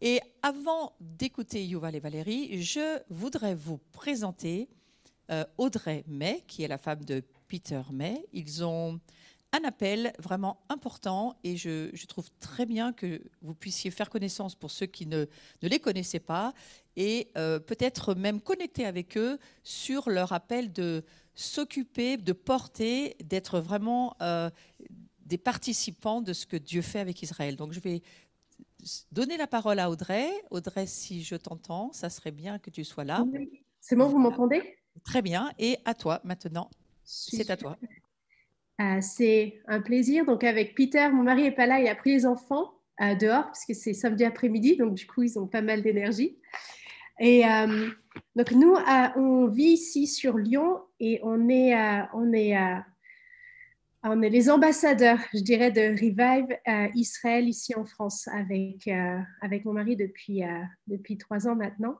Et avant d'écouter Yuval et Valérie, je voudrais vous présenter Audrey May, qui est la femme de Peter May. Ils ont un appel vraiment important et je trouve très bien que vous puissiez faire connaissance pour ceux qui ne les connaissaient pas et peut-être même connecter avec eux sur leur appel de s'occuper, de porter, d'être vraiment des participants de ce que Dieu fait avec Israël. Donc je vais donner la parole à Audrey. Audrey, si je t'entends, ça serait bien que tu sois là. Oui. C'est bon, vous Voilà. m'entendez? Très bien. Et à toi maintenant. C'est à Super. toi. C'est un plaisir. Donc, avec Peter, mon mari n'est pas là, il a pris les enfants dehors parce que c'est samedi après-midi, donc du coup, ils ont pas mal d'énergie. Et donc, nous, on vit ici sur Lyon et on est les ambassadeurs, je dirais, de Revive Israël ici en France avec mon mari depuis 3 ans maintenant.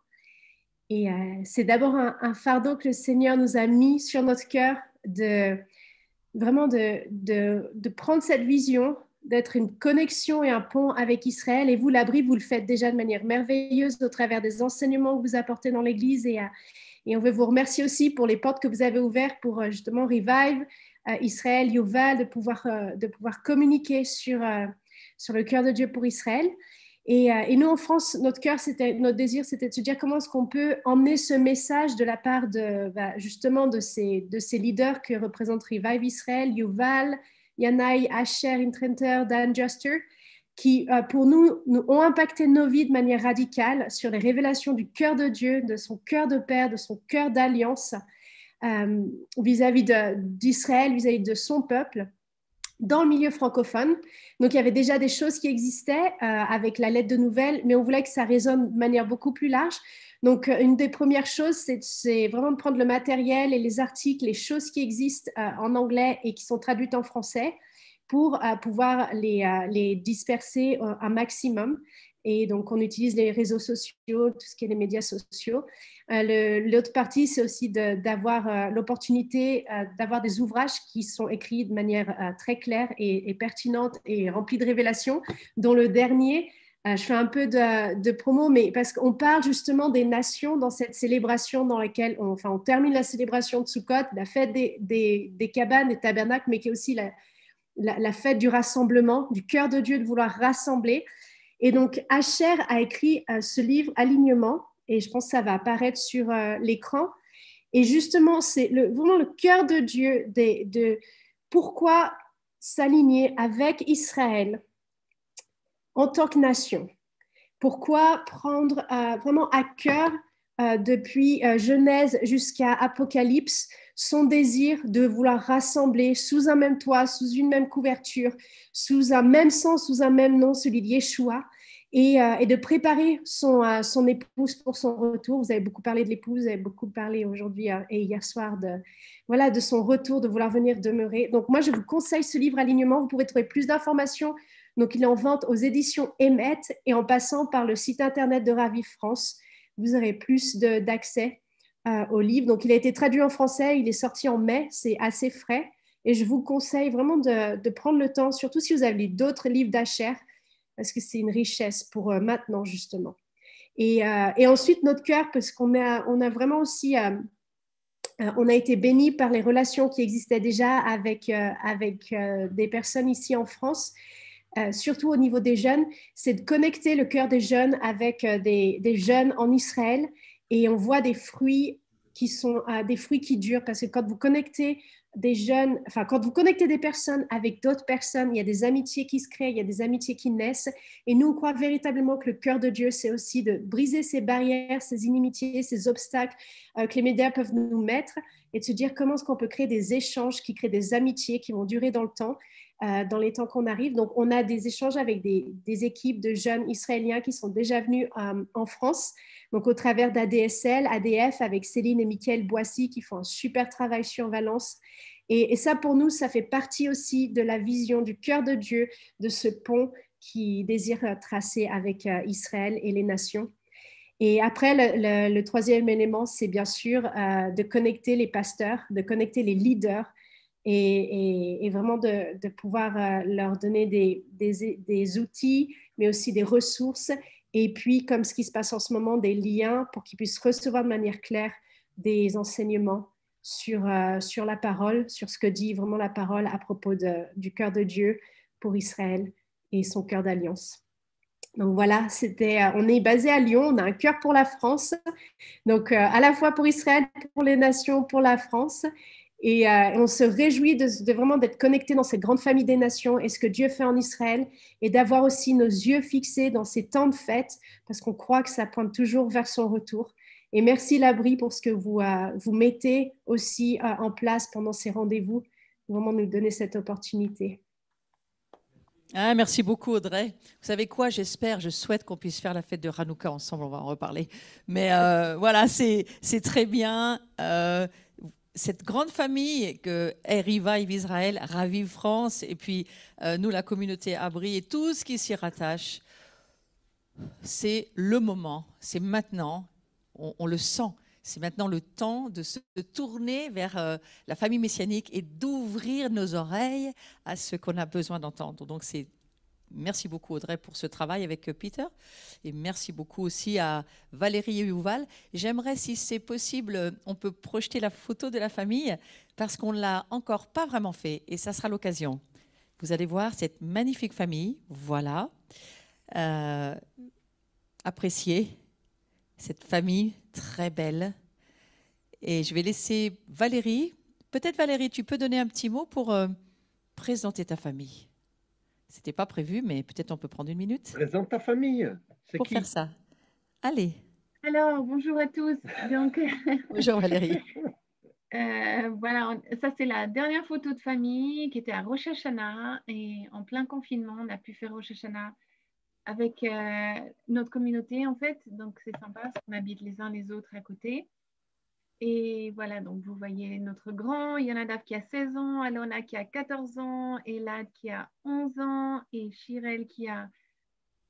Et c'est d'abord un fardeau que le Seigneur nous a mis sur notre cœur de vraiment de prendre cette vision, d'être une connexion et un pont avec Israël. Et vous, l'abri, vous le faites déjà de manière merveilleuse au travers des enseignements que vous apportez dans l'Église. Et on veut vous remercier aussi pour les portes que vous avez ouvertes pour justement Revive, Israël, Yoval, de pouvoir communiquer sur le cœur de Dieu pour Israël. Et nous, en France, notre désir, c'était de se dire comment est-ce qu'on peut emmener ce message de la part justement de ces leaders que représentent Revive Israël, Yuval, Yanaï, Asher, Intrenter, Dan Juster, qui, pour nous ont impacté nos vies de manière radicale sur les révélations du cœur de Dieu, de son cœur de Père, de son cœur d'alliance vis-à-vis d'Israël, vis-à-vis de son peuple dans le milieu francophone. Donc, il y avait déjà des choses qui existaient avec la lettre de nouvelles, mais on voulait que ça résonne de manière beaucoup plus large. Donc, une des premières choses, c'est vraiment de prendre le matériel et les articles, les choses qui existent en anglais et qui sont traduites en français pour pouvoir les disperser un maximum. Et donc, on utilise les réseaux sociaux, tout ce qui est les médias sociaux. L'autre partie, c'est aussi d'avoir l'opportunité d'avoir des ouvrages qui sont écrits de manière très claire et pertinente et remplie de révélations, dont le dernier, je fais un peu de promo, mais parce qu'on parle justement des nations dans cette célébration dans laquelle on termine la célébration de Sukkot, la fête des cabanes, des tabernacles, mais qui est aussi la fête du rassemblement, du cœur de Dieu, de vouloir rassembler. Et donc, Asher a écrit ce livre, Alignement, et je pense que ça va apparaître sur l'écran. Et justement, c'est vraiment le cœur de Dieu de pourquoi s'aligner avec Israël en tant que nation. Pourquoi prendre vraiment à cœur, depuis Genèse jusqu'à Apocalypse, son désir de vouloir rassembler sous un même toit, sous une même couverture, sous un même sang, sous un même nom, celui de Yeshua, et de préparer son épouse pour son retour. Vous avez beaucoup parlé de l'épouse, vous avez beaucoup parlé aujourd'hui et hier soir de son retour, de vouloir venir demeurer. Donc moi, je vous conseille ce livre Alignement. Vous pourrez trouver plus d'informations. Donc il est en vente aux éditions Emmet et en passant par le site internet de Raviv France, vous aurez plus d'accès au livre. Donc il a été traduit en français, il est sorti en mai, c'est assez frais. Et je vous conseille vraiment de prendre le temps, surtout si vous avez lu d'autres livres d'Asher, parce que c'est une richesse pour maintenant, justement. Et ensuite, notre cœur, parce qu'on a vraiment aussi, on a été bénis par les relations qui existaient déjà avec des personnes ici en France, surtout au niveau des jeunes, c'est de connecter le cœur des jeunes avec des jeunes en Israël. Et on voit des fruits qui sont des fruits qui durent, parce que quand vous connectez des jeunes, enfin quand vous connectez des personnes avec d'autres personnes, il y a des amitiés qui se créent, il y a des amitiés qui naissent. Et nous, on croit véritablement que le cœur de Dieu, c'est aussi de briser ces barrières, ces inimitiés, ces obstacles que les médias peuvent nous mettre, et de se dire comment est-ce qu'on peut créer des échanges qui créent des amitiés qui vont durer dans le temps, dans les temps qu'on arrive. Donc, on a des échanges avec des équipes de jeunes israéliens qui sont déjà venus en France, donc au travers d'ADSL, ADF, avec Céline et Mickaël Boissy, qui font un super travail sur Valence. Et ça, pour nous, ça fait partie aussi de la vision du cœur de Dieu, de ce pont qui désire tracer avec Israël et les nations. Et après, le troisième élément, c'est bien sûr de connecter les pasteurs, de connecter les leaders et vraiment de pouvoir leur donner des outils, mais aussi des ressources et puis, comme ce qui se passe en ce moment, des liens pour qu'ils puissent recevoir de manière claire des enseignements sur la parole, sur ce que dit vraiment la parole à propos du cœur de Dieu pour Israël et son cœur d'alliance. Donc voilà, on est basé à Lyon, on a un cœur pour la France, donc à la fois pour Israël, pour les nations, pour la France. Et on se réjouit de vraiment d'être connectés dans cette grande famille des nations et ce que Dieu fait en Israël, et d'avoir aussi nos yeux fixés dans ces temps de fête, parce qu'on croit que ça pointe toujours vers son retour. Et merci Labri pour ce que vous mettez aussi en place pendant ces rendez-vous, pour vraiment nous donner cette opportunité. Ah, merci beaucoup Audrey. Vous savez quoi, je souhaite qu'on puisse faire la fête de Hanouka ensemble, on va en reparler. Mais voilà, c'est très bien. Cette grande famille que est Revive Israël, Ravive France, et puis nous, la communauté Abri et tout ce qui s'y rattache, c'est le moment, c'est maintenant, on le sent. C'est maintenant le temps de se tourner vers la famille messianique et d'ouvrir nos oreilles à ce qu'on a besoin d'entendre. Donc, merci beaucoup Audrey pour ce travail avec Peter, et merci beaucoup aussi à Valérie et Yuval. J'aimerais, si c'est possible, on peut projeter la photo de la famille parce qu'on ne l'a encore pas vraiment fait, et ça sera l'occasion. Vous allez voir cette magnifique famille, voilà. Appréciez cette famille très belle. Et je vais laisser Valérie. Peut-être Valérie, tu peux donner un petit mot pour présenter ta famille. Ce n'était pas prévu, mais peut-être on peut prendre une minute. Présente ta famille. C'est pour qui? faire ça. Allez. Alors, bonjour à tous. Donc, bonjour Valérie. Voilà, ça c'est la dernière photo de famille qui était à Rosh Hashanah, et en plein confinement, on a pu faire Rosh Hashanah avec notre communauté en fait. Donc c'est sympa parce qu'on habite les uns les autres à côté. Et voilà, donc vous voyez notre grand, Yonadav qui a 16 ans, Alona qui a 14 ans, Elad qui a 11 ans, et Shirel qui a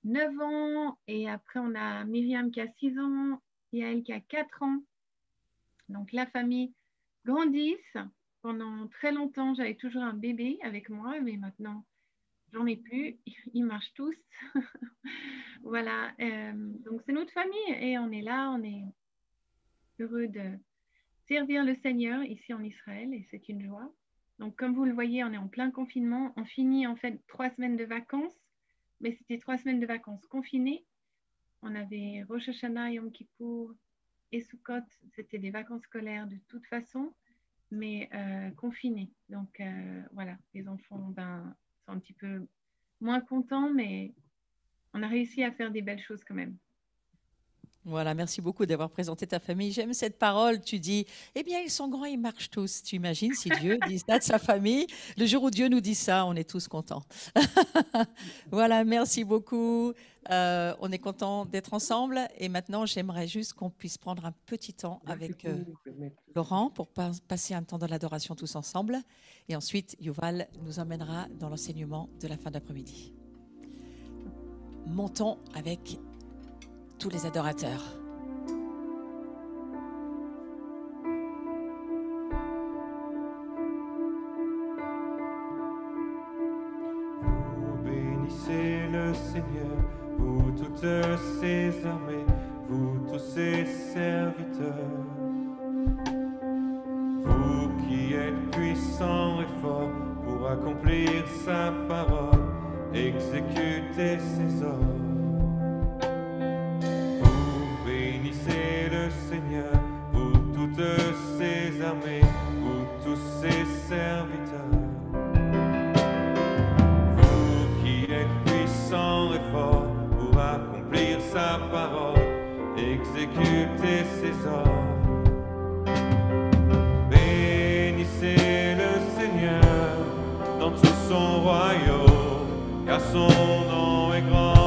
9 ans. Et après, on a Myriam qui a 6 ans, Yael qui a 4 ans. Donc la famille grandisse. Pendant très longtemps, j'avais toujours un bébé avec moi, mais maintenant, j'en ai plus. Ils marchent tous. Voilà, donc c'est notre famille et on est là, on est heureux de servir le Seigneur ici en Israël, et c'est une joie. Donc comme vous le voyez, on est en plein confinement. On finit en fait 3 semaines de vacances, mais c'était 3 semaines de vacances confinées. On avait Rosh Hashanah, Yom Kippour et Sukkot, c'était des vacances scolaires de toute façon, mais confinées. Donc voilà, les enfants sont un petit peu moins contents, mais on a réussi à faire des belles choses quand même. Voilà, merci beaucoup d'avoir présenté ta famille. J'aime cette parole. Tu dis, eh bien, ils sont grands, ils marchent tous. Tu imagines si Dieu dit ça de sa famille? Le jour où Dieu nous dit ça, on est tous contents. Voilà, merci beaucoup. On est contents d'être ensemble. Et maintenant, j'aimerais juste qu'on puisse prendre un petit temps avec Laurent pour passer un temps de l'adoration tous ensemble. Et ensuite, Yuval nous emmènera dans l'enseignement de la fin d'après-midi. Montons avec tous les adorateurs. Vous bénissez le Seigneur, vous toutes ses armées, vous tous ses serviteurs. Vous qui êtes puissants et forts pour accomplir sa parole, exécuter ses ordres. Bénissez le Seigneur, vous toutes ses armées, vous tous ses serviteurs. Vous qui êtes puissants et forts pour accomplir sa parole, exécuter ses ordres. Bénissez le Seigneur dans tout son royaume, car son nom est grand.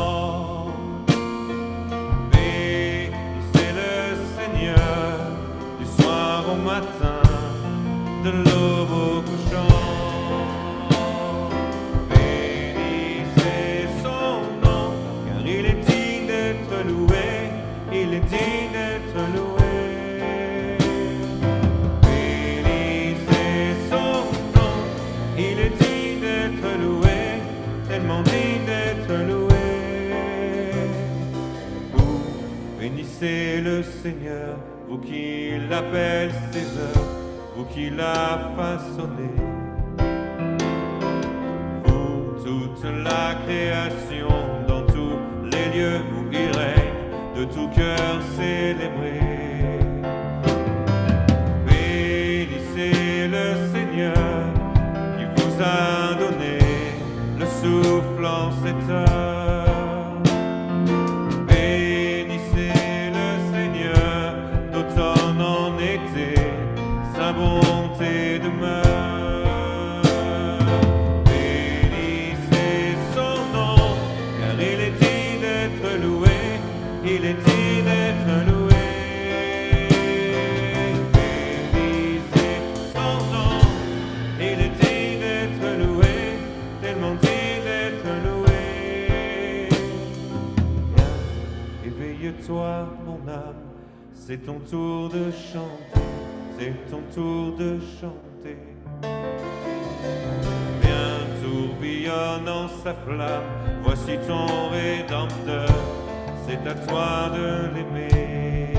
Matin, de l'aube au couchant, bénissez son nom, car il est digne d'être loué, il est digne d'être loué. Bénissez son nom, il est digne d'être loué, tellement digne d'être loué. Bénissez le Seigneur, vous qui l'appelez ses œuvres, vous qui l'a façonné. Vous, toute la création, dans tous les lieux où il règne, de tout cœur célébré. Bénissez le Seigneur, qui vous a donné le souffle en cette heure. Sa bonté demeure. Bénissez son nom, car il est digne d'être loué, il est digne d'être loué. Bénissez son nom, il est digne d'être loué, tellement digne d'être loué. Viens, éveille-toi mon âme, c'est ton tour de chanter. C'est ton tour de chanter. Viens, tourbillonnant sa flamme, voici ton Rédempteur, c'est à toi de l'aimer.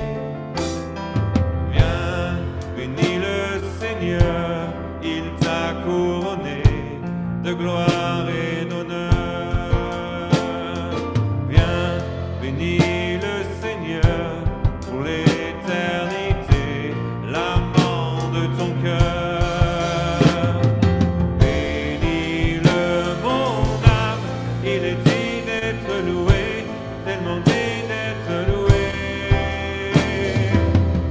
Viens, bénis le Seigneur, il t'a couronné de gloire et d'honneur. Viens, bénis le Seigneur pour l'éternité. Ton cœur, bénis-le mon âme, il est digne d'être loué, tellement digne d'être loué.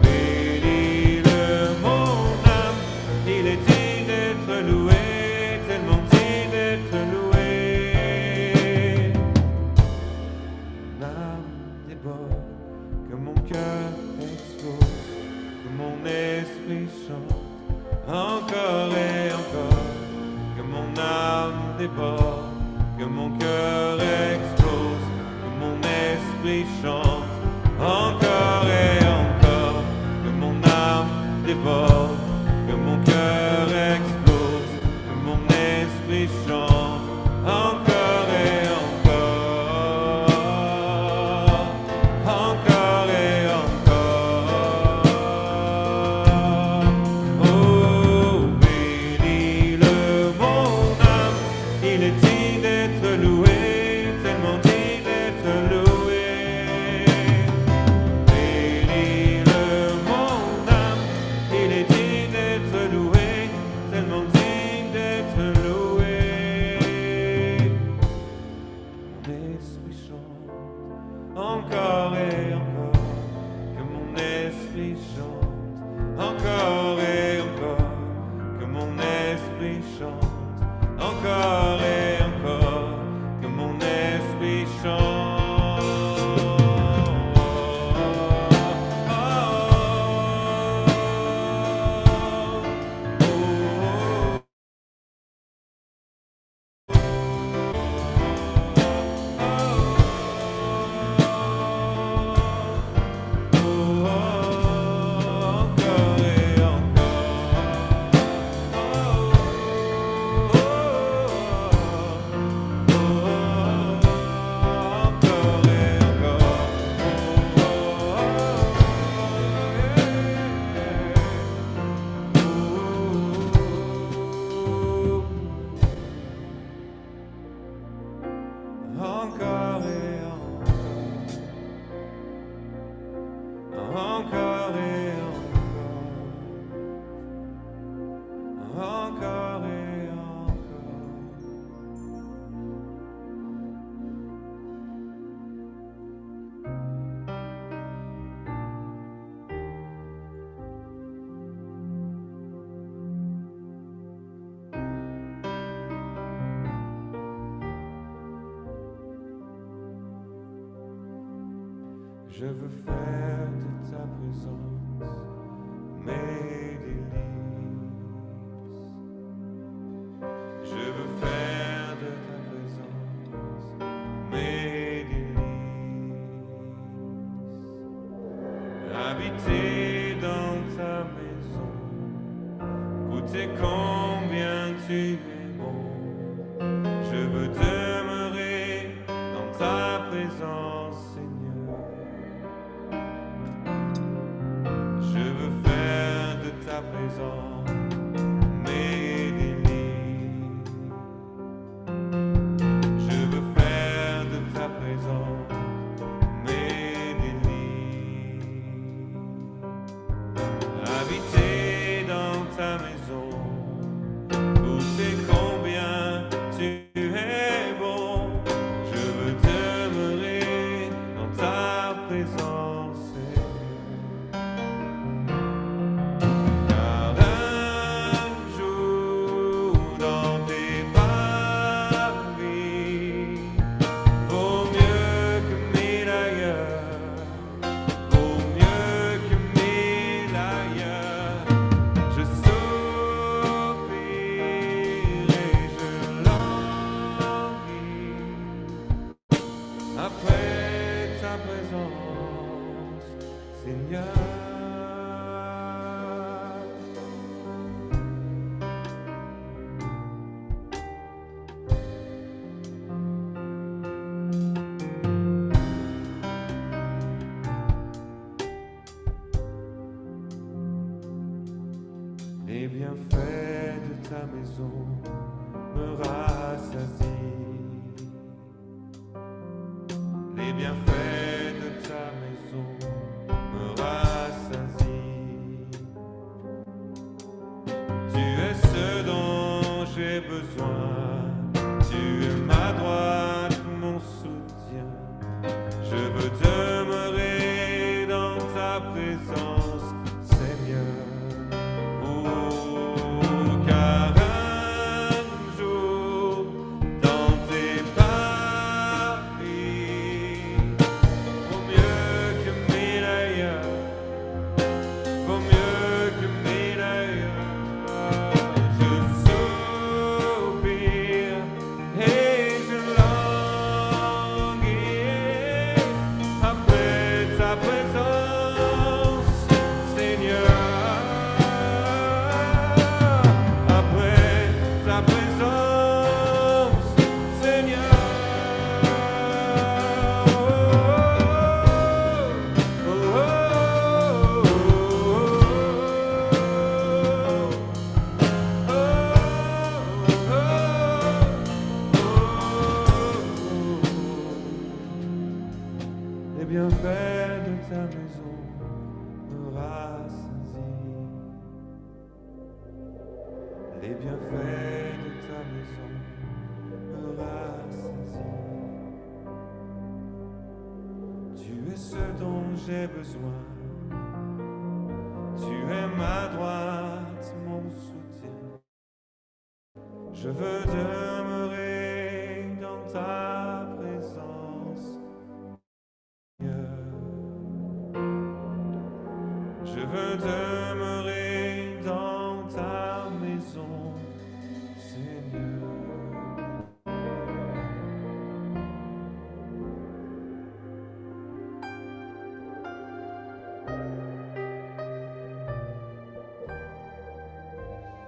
Bénis-le mon âme, il est digne d'être loué, tellement digne d'être loué. Mon âme déborde, que mon cœur explose, que mon esprit chante. Encore et encore, que mon âme déborde, que mon cœur explose, que mon esprit chante. Encore et encore, que mon âme déborde, que mon cœur explose, que mon esprit chante. Encore et encore, encore et encore. Oh, bénis-le mon âme, il est digne d'être loué, tellement digne d'être loué. Bénis-le mon âme, il est digne d'être loué, tellement digne d'être loué. Mon esprit chante, encore et encore, que mon esprit chante. Encore et encore, que mon esprit chante. Encore et encore, que mon esprit chante. Encore et encore, encore et encore, encore et encore. Je veux faire de ta présence mes délices. Je veux faire de ta présence mes délices. Habiter dans ta maison, goûter combien tu es bon. Je veux demeurer dans ta présence, Seigneur. ta présence mes délices. Je veux faire de ta présence mes délices. Habiter dans ta maison, goûter combien tu es bon. Je veux demeurer dans ta présence, car un jour dans tes parvis vaut mieux que mille ailleurs, vaut mieux que mille ailleurs. Je soupire et je languis après ta présence, Seigneur. Les bienfaits de ta maison me rassasient. Les bienfaits de ta maison me rassasient. Tu es ce dont j'ai besoin. Tu es ma droite, mon soutien. Je veux demeurer dans ta présence, Seigneur. Car un jour dans tes parvis vaut mieux que mille ailleurs, vaut mieux que mille ailleurs. Je soupire et je languis après ta présence, Seigneur. Après ta présence, Seigneur. Oh, oh, Les bienfaits de ta maison me rassasient. Les bienfaits de ta maison me rassasient. Tu es ce dont j'ai besoin. Tu es ma droite, mon soutien. Je veux demeurer dans ta présence, Seigneur. Je veux demeurer dans ta maison, Seigneur.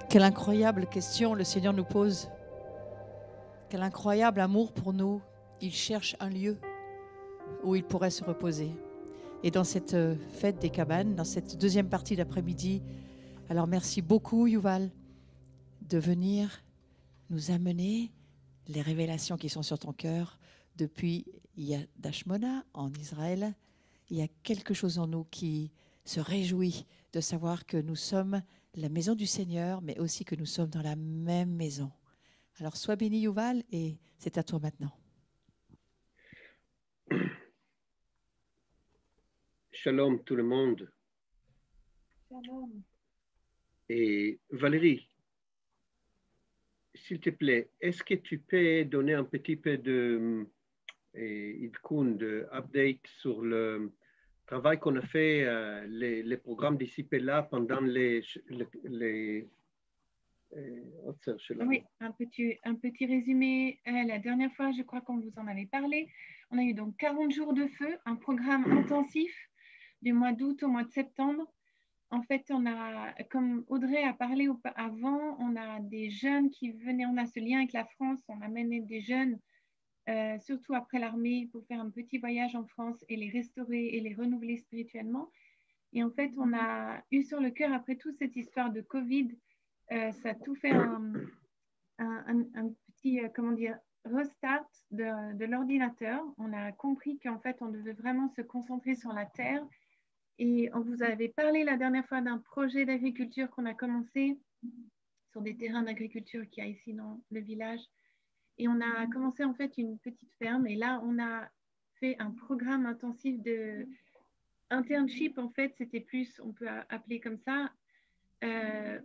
Quelle incroyable question le Seigneur nous pose. Quel incroyable amour pour nous. Il cherche un lieu où il pourrait se reposer. Et dans cette fête des cabanes, dans cette deuxième partie d'après-midi, alors merci beaucoup Yuval de venir nous amener les révélations qui sont sur ton cœur depuis Dashmona en Israël. Il y a quelque chose en nous qui se réjouit de savoir que nous sommes la maison du Seigneur, mais aussi que nous sommes dans la même maison. Alors sois béni Yuval et c'est à toi maintenant. Shalom tout le monde. Shalom. Et Valérie, s'il te plaît, est-ce que tu peux donner un petit peu de update sur le travail qu'on a fait, les programmes disciples-là pendant les Oui, un petit résumé. La dernière fois, je crois qu'on vous en avait parlé. On a eu donc 40 jours de feu, un programme intensif du mois d'août au mois de septembre. En fait, on a, comme Audrey a parlé avant, on a des jeunes qui venaient, on a ce lien avec la France, on amène des jeunes, surtout après l'armée, pour faire un petit voyage en France et les restaurer et les renouveler spirituellement. Et en fait, on a eu sur le cœur, après toute cette histoire de Covid, ça a tout fait un petit, comment dire, restart de l'ordinateur. On a compris qu'en fait, on devait vraiment se concentrer sur la terre. Et on vous avait parlé la dernière fois d'un projet d'agriculture qu'on a commencé sur des terrains d'agriculture qu'il y a ici dans le village. Et on a commencé en fait une petite ferme. Et là, on a fait un programme intensif de internship. En fait, c'était plus, on peut appeler comme ça,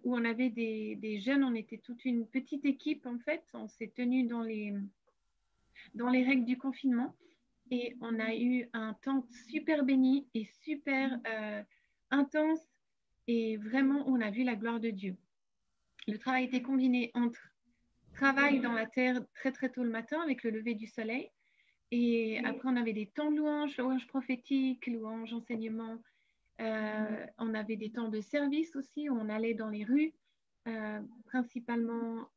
où on avait des jeunes. On était toute une petite équipe en fait. On s'est tenus dans les règles du confinement. Et on a eu un temps super béni et super intense. Et vraiment, on a vu la gloire de Dieu. Le travail était combiné entre travail dans la terre très très tôt le matin avec le lever du soleil. Et après, on avait des temps de louange prophétique, louange, enseignement. On avait des temps de service aussi où on allait dans les rues, principalement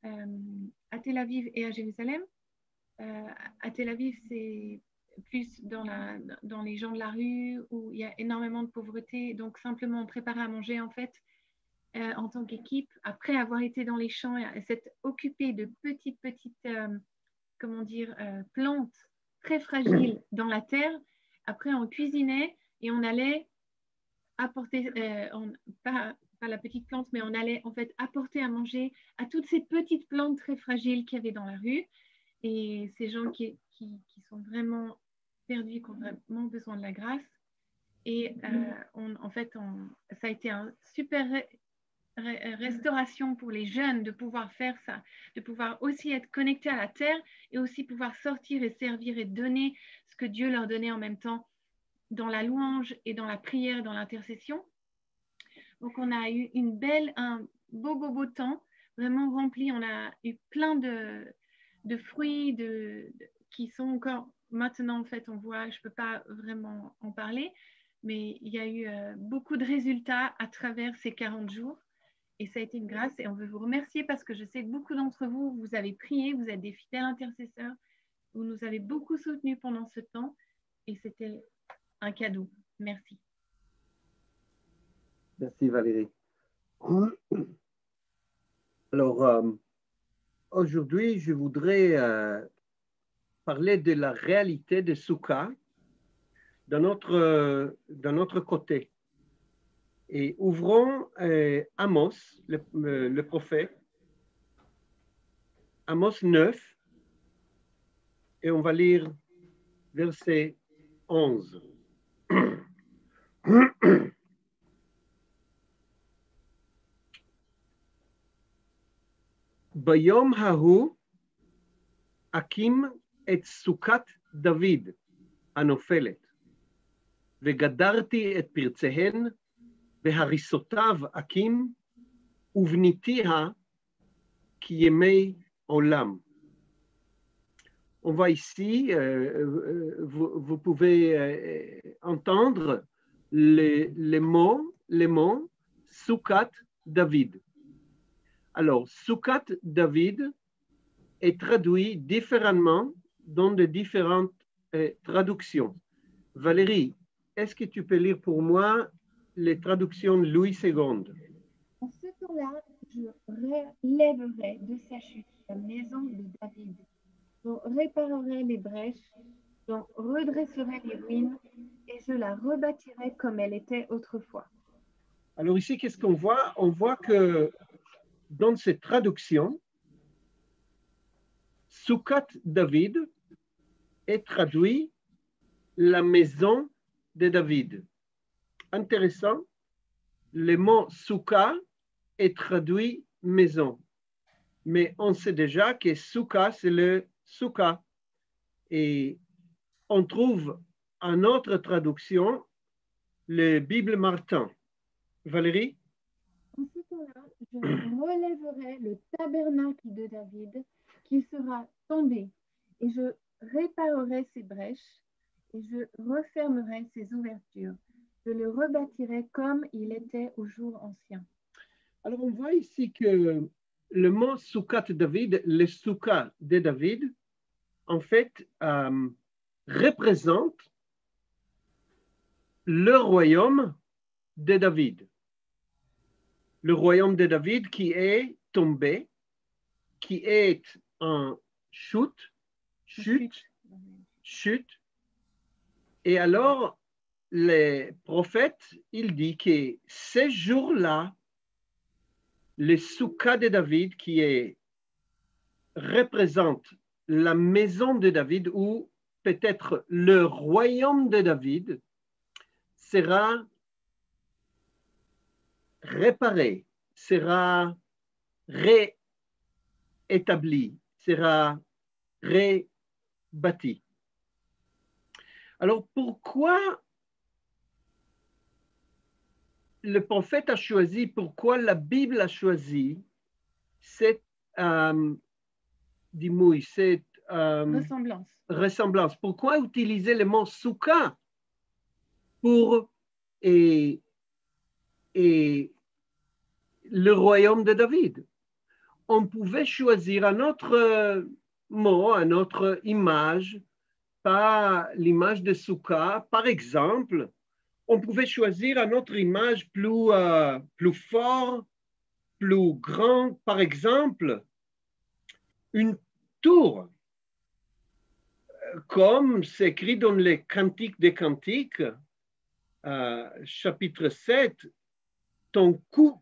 à Tel Aviv et à Jérusalem. À Tel Aviv, c'est plus dans les gens de la rue où il y a énormément de pauvreté. Donc, simplement, on préparait à manger, en fait, en tant qu'équipe. Après avoir été dans les champs et s'être occupé de petites comment dire, plantes très fragiles dans la terre, après, on cuisinait et on allait apporter, pas la petite plante, mais on allait, en fait, apporter à manger à toutes ces petites plantes très fragiles qu'il y avait dans la rue. Et ces gens qui sont vraiment perdus, qui ont vraiment besoin de la grâce. Et en fait, ça a été un super restauration pour les jeunes de pouvoir faire ça, de pouvoir aussi être connectés à la terre et aussi pouvoir sortir et servir et donner ce que Dieu leur donnait en même temps dans la louange et dans la prière, dans l'intercession. Donc, on a eu un beau temps, vraiment rempli. On a eu plein de fruits qui sont encore maintenant, en fait, on voit, je ne peux pas vraiment en parler, mais il y a eu beaucoup de résultats à travers ces 40 jours et ça a été une grâce et on veut vous remercier parce que je sais que beaucoup d'entre vous, vous avez prié, vous êtes des fidèles intercesseurs, vous nous avez beaucoup soutenus pendant ce temps et c'était un cadeau. Merci. Merci Valérie. Alors, aujourd'hui, je voudrais parler de la réalité de Souka de notre côté. Et ouvrons Amos, le prophète, Amos 9, et on va lire verset 11. ביום ההוא אקים את סוכת דוד הנופלת, וגדרתי את פרציהן, והריסותיו אקים, ובניתיה כימי עולם. On va ici, vous pouvez entendre les mots Soukat David. Alors, Soukat David est traduit différemment dans de différentes traductions. Valérie, est-ce que tu peux lire pour moi les traductions Louis II? En ce temps-là, je relèverai de sa chute la maison de David. Je réparerai les brèches, j'en redresserai les ruines et je la rebâtirai comme elle était autrefois. Alors ici, qu'est-ce qu'on voit? On voit que dans cette traduction, Soukat David est traduit la maison de David. Intéressant, le mot Souka est traduit maison. Mais on sait déjà que Souka, c'est le Souka. Et on trouve en autre traduction le Bible Martin. Valérie? En ce temps-là, je relèverai le tabernacle de David qui sera tombé et je réparerai ses brèches et je refermerai ses ouvertures. Je le rebâtirai comme il était au jour ancien. Alors, on voit ici que le mot Soukat David, le Souka de David, en fait, représente le royaume de David. Le royaume de David qui est tombé, qui est en chute. Et alors, les prophètes, il dit que ces jours-là, le soukha de David, qui représente la maison de David, ou peut-être le royaume de David, sera réparé, sera réétabli, sera rebâti. Alors pourquoi le prophète a choisi, pourquoi la Bible a choisi cette cette ressemblance? Pourquoi utiliser le mot soukha pour le royaume de David? On pouvait choisir un autre mot, une autre image, pas l'image de soukha. Par exemple, on pouvait choisir une autre image plus fort, plus grand. Par exemple, une tour, comme c'est écrit dans les Cantiques des Cantiques, chapitre 7, ton cou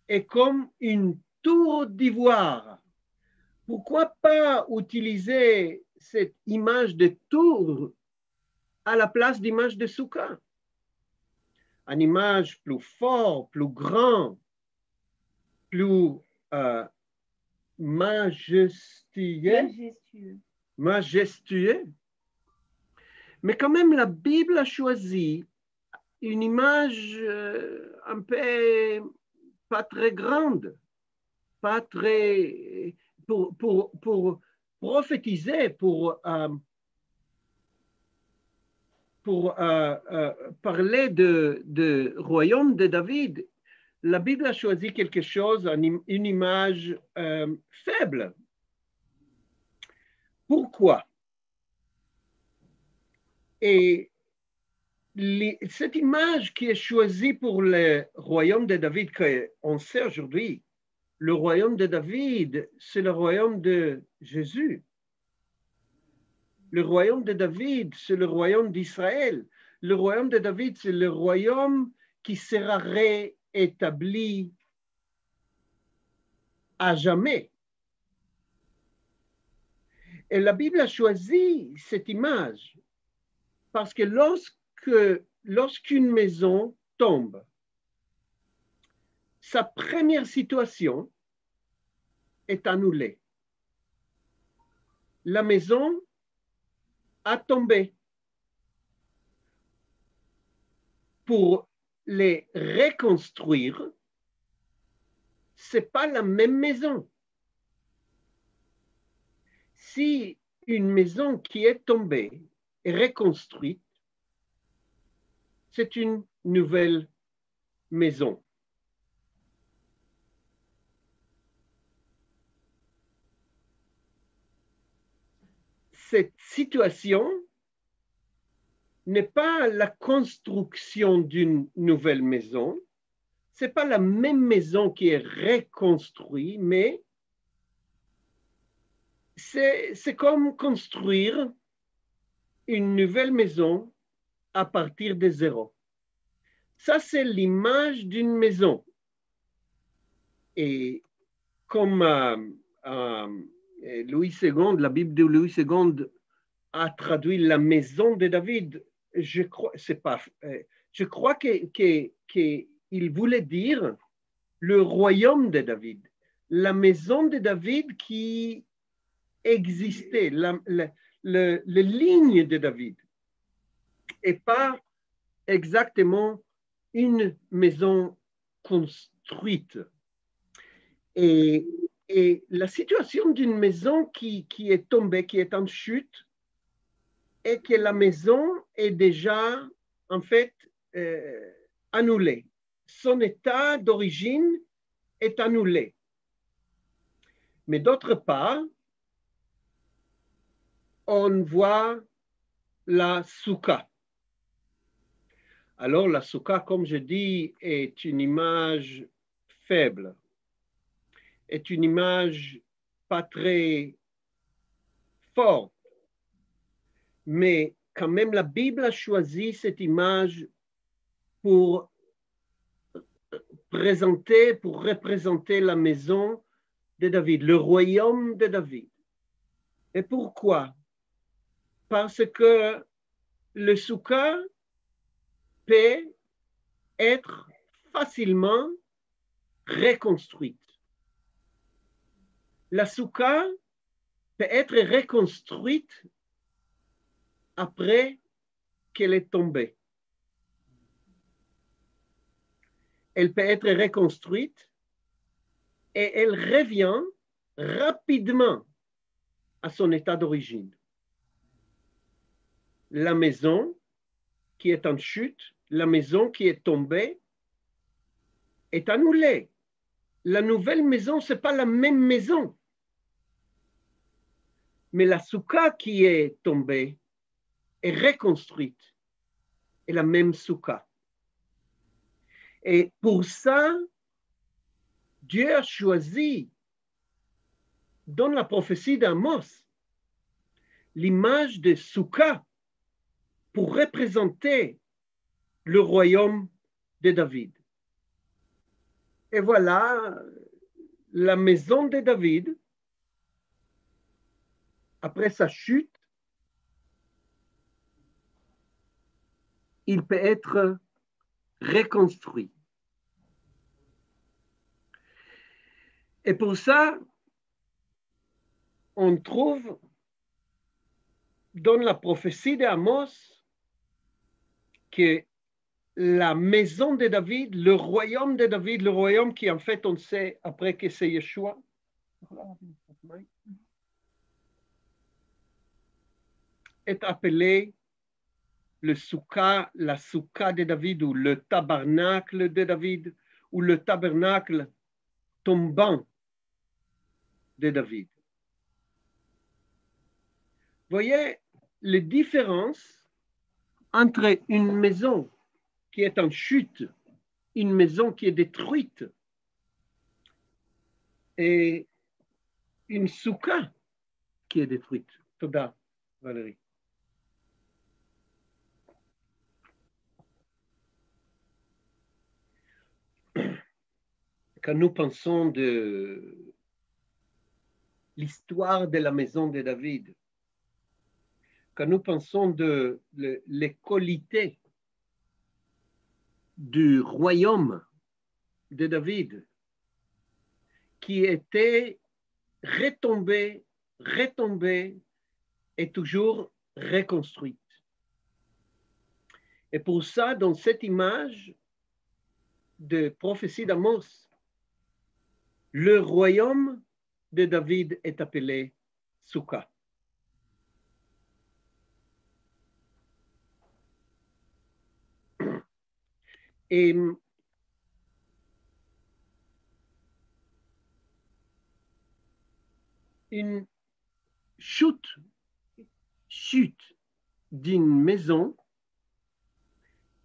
est comme une tour d'ivoire. Pourquoi pas utiliser cette image de tour à la place d'image de soukha? Une image plus forte, plus grande, plus majestueux. Mais quand même, la Bible a choisi une image un peu pas très grande, pas très pour prophétiser, pour parler de royaume de David. La Bible a choisi quelque chose, une image faible. Pourquoi? Et cette image qui est choisie pour le royaume de David, qu'on sait aujourd'hui, le royaume de David, c'est le royaume de Jésus. Le royaume de David, c'est le royaume d'Israël. Le royaume de David, c'est le royaume qui sera réétabli à jamais. Et la Bible a choisi cette image parce que lorsqu'une maison tombe, sa première situation est annulée. La maison a tombé. Pour les reconstruire, ce n'est pas la même maison. Si une maison qui est tombée est reconstruite, c'est une nouvelle maison. Cette situation n'est pas la construction d'une nouvelle maison, ce n'est pas la même maison qui est reconstruite, mais c'est comme construire une nouvelle maison à partir de zéro. Ça, c'est l'image d'une maison. Et comme Louis II, la Bible de Louis II a traduit la maison de David, je crois qu'il voulait dire le royaume de David, la maison de David qui existait, la ligne de David, et pas exactement une maison construite. Et la situation d'une maison qui est tombée, qui est en chute, et que la maison est déjà, en fait, annulée. Son état d'origine est annulé. Mais d'autre part, on voit la soukha. Alors la soukha, comme je dis, est une image faible, est une image pas très forte, mais quand même la Bible a choisi cette image pour représenter la maison de David, le royaume de David. Et pourquoi? Parce que le soukha peut être facilement reconstruite. La soukha peut être reconstruite après qu'elle est tombée. Elle peut être reconstruite et elle revient rapidement à son état d'origine. La maison qui est en chute, la maison qui est tombée, est annulée. La nouvelle maison, ce n'est pas la même maison. Mais la soukha qui est tombée est reconstruite, est la même soukha. Et pour ça, Dieu a choisi, dans la prophétie d'Amos, l'image de soukha pour représenter le royaume de David. Et voilà, la maison de David, après sa chute, il peut être reconstruit. Et pour ça, on trouve dans la prophétie d'Amos que la maison de David, le royaume de David, le royaume qui en fait on sait après que c'est Yeshua, est appelé le soukha, la soukha de David ou le tabernacle de David ou le tabernacle tombant de David. Voyez les différences entre une maison qui est en chute, une maison qui est détruite et une soukha qui est détruite. Toda, Valérie. Quand nous pensons de l'histoire de la maison de David, quand nous pensons de les qualités du royaume de David, qui était retombé et toujours reconstruite. Et pour ça, dans cette image de prophétie d'Amos, le royaume de David est appelé soukha. Et une chute d'une maison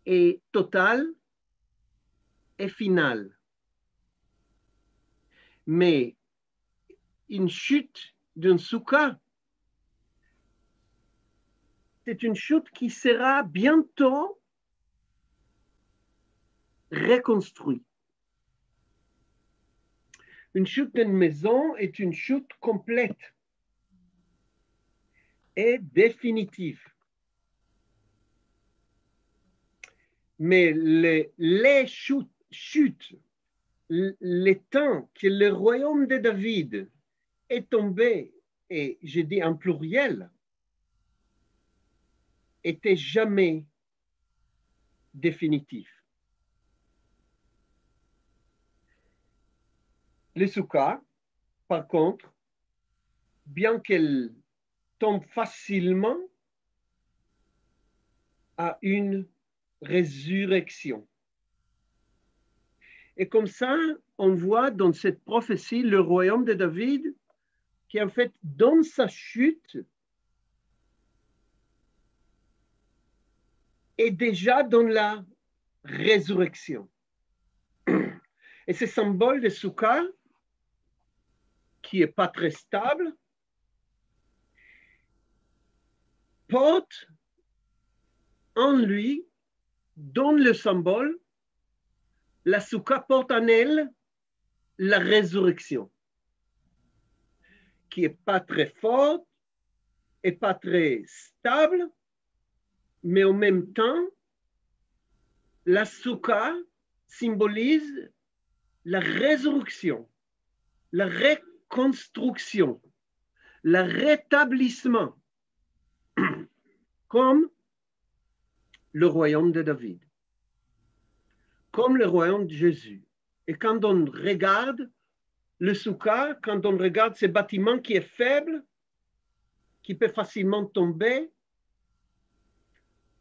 est totale et finale. Mais une chute d'un soukha, c'est une chute qui sera bientôt reconstruite. Une chute d'une maison est une chute complète et définitive. Mais les chutes, les temps que le royaume de David est tombé, et je dis en pluriel, était jamais définitif. Les soukha, par contre, bien qu'elles tombent facilement, a une résurrection. Et comme ça, on voit dans cette prophétie le royaume de David qui, en fait, dans sa chute, est déjà dans la résurrection. Et ce symbole de Souka, qui n'est pas très stable, porte en lui, dans le symbole, la Souka porte en elle la résurrection, qui n'est pas très forte et pas très stable, mais en même temps, la Souka symbolise la résurrection, la reconstruction, le rétablissement, comme le royaume de David, comme le royaume de Jésus. Et quand on regarde le Souka, quand on regarde ce bâtiment qui est faible, qui peut facilement tomber,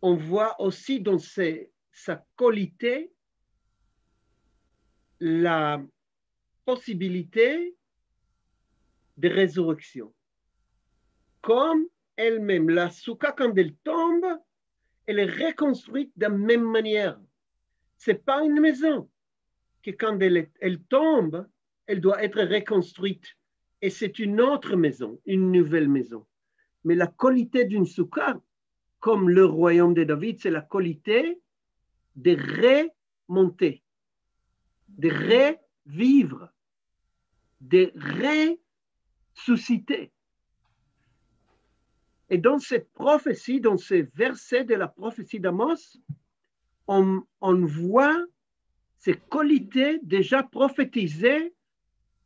on voit aussi dans sa qualité la possibilité de résurrection. Comme elle-même, la Souka, quand elle tombe, elle est reconstruite de la même manière. Ce n'est pas une maison que quand elle tombe, elle doit être reconstruite. Et c'est une autre maison, une nouvelle maison. Mais la qualité d'une Souka, comme le royaume de David, c'est la qualité de remonter, de revivre, de ressusciter. Et dans cette prophétie, dans ces versets de la prophétie d'Amos, on voit ces qualités déjà prophétisées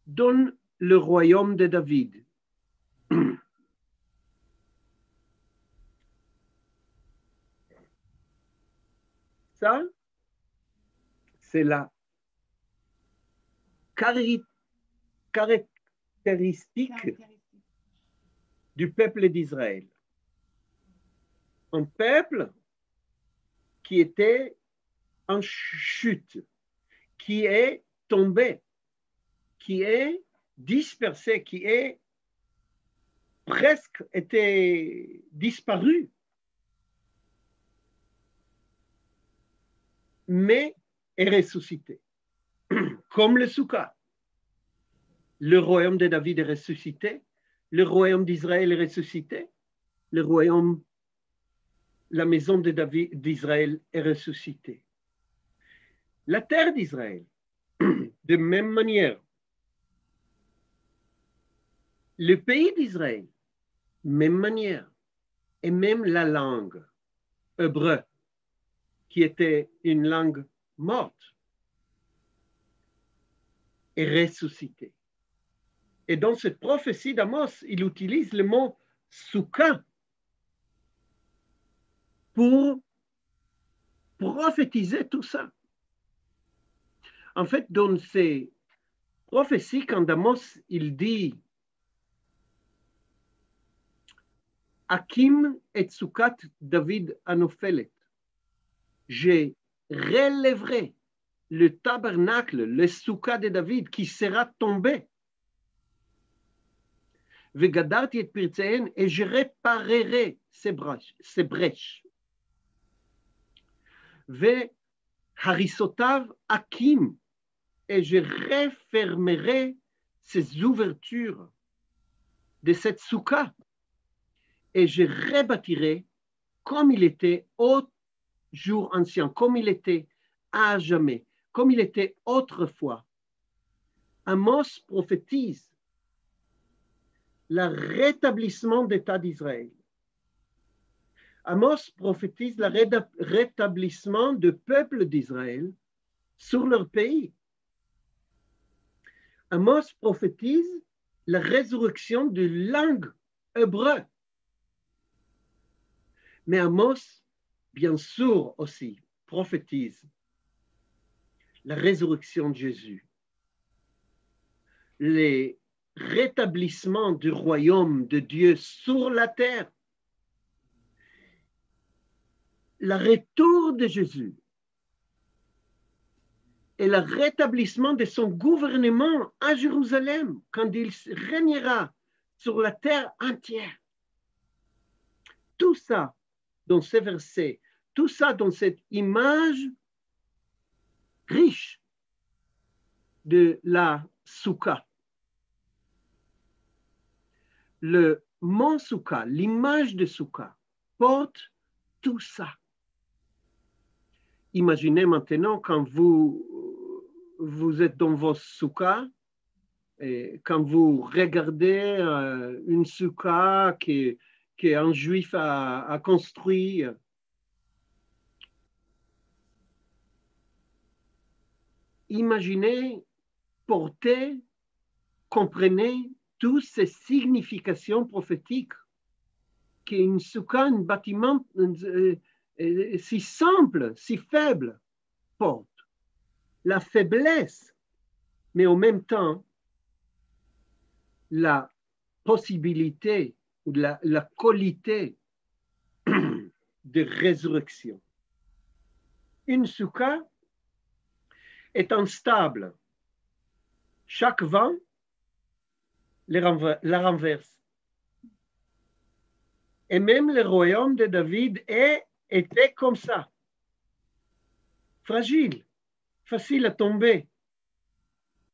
dans le royaume de David. Ça, c'est la caractéristique du peuple d'Israël. Un peuple qui était en chute, qui est tombé, qui est dispersé, qui est presque été disparu, mais est ressuscité. Comme le Souka. Le royaume de David est ressuscité, le royaume d'Israël est ressuscité, le royaume, la maison de David d'Israël est ressuscitée. La terre d'Israël, de même manière, le pays d'Israël, même manière, et même la langue, hébreu, qui était une langue morte, est ressuscitée. Et dans cette prophétie d'Amos, il utilise le mot Souka pour prophétiser tout ça. En fait, dans ces prophéties, quand Amos, il dit Hakim et Soukat David Anofelet, je relèverai le tabernacle, le Souka de David qui sera tombé. Vegadarti et Pirtséen, et je réparerai ces brèches. Ve harisotav Hakim, et je refermerai ces ouvertures de cette Souka, et je rebâtirai comme il était au jour ancien, comme il était à jamais, comme il était autrefois. Amos prophétise le rétablissement d'État d'Israël. Amos prophétise le rétablissement du peuple d'Israël sur leur pays. Amos prophétise la résurrection de langue hébreu. Mais Amos, bien sûr aussi, prophétise la résurrection de Jésus, le rétablissement du royaume de Dieu sur la terre, le retour de Jésus et le rétablissement de son gouvernement à Jérusalem quand il régnera sur la terre entière. Tout ça dans ces versets, tout ça dans cette image riche de la Souka. Le mont Souka, l'image de Souka, porte tout ça. Imaginez maintenant quand vous êtes dans vos soukas, et quand vous regardez une souka qu'un juif a construit. Imaginez, portez, comprenez toutes ces significations prophétiques qu'une souka, un bâtiment si simple, si faible, porte. La faiblesse, mais en même temps, la possibilité ou la qualité de résurrection. Une souka est instable. Chaque vent la renverse. Et même le royaume de David était comme ça. Fragile, facile à tomber.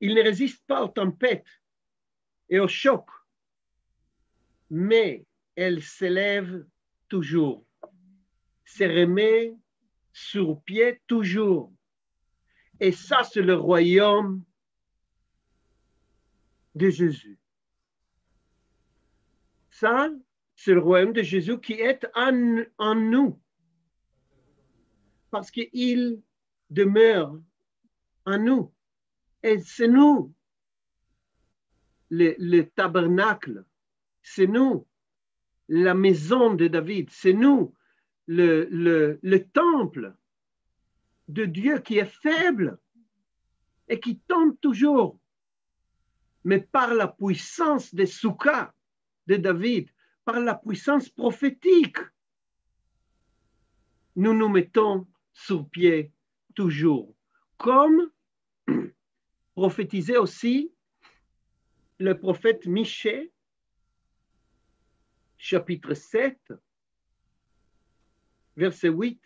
Il ne résiste pas aux tempêtes et aux chocs. Mais elle s'élève toujours, se remet sur pied toujours. Et ça, c'est le royaume de Jésus. Ça, c'est le royaume de Jésus qui est en nous. Parce qu'il demeure en nous. Et c'est nous, le tabernacle. C'est nous, la maison de David. C'est nous, le temple de Dieu qui est faible et qui tombe toujours. Mais par la puissance des soukas de David, par la puissance prophétique, nous nous mettons sur pied toujours. Comme prophétisait aussi le prophète Michée, chapitre 7, verset 8.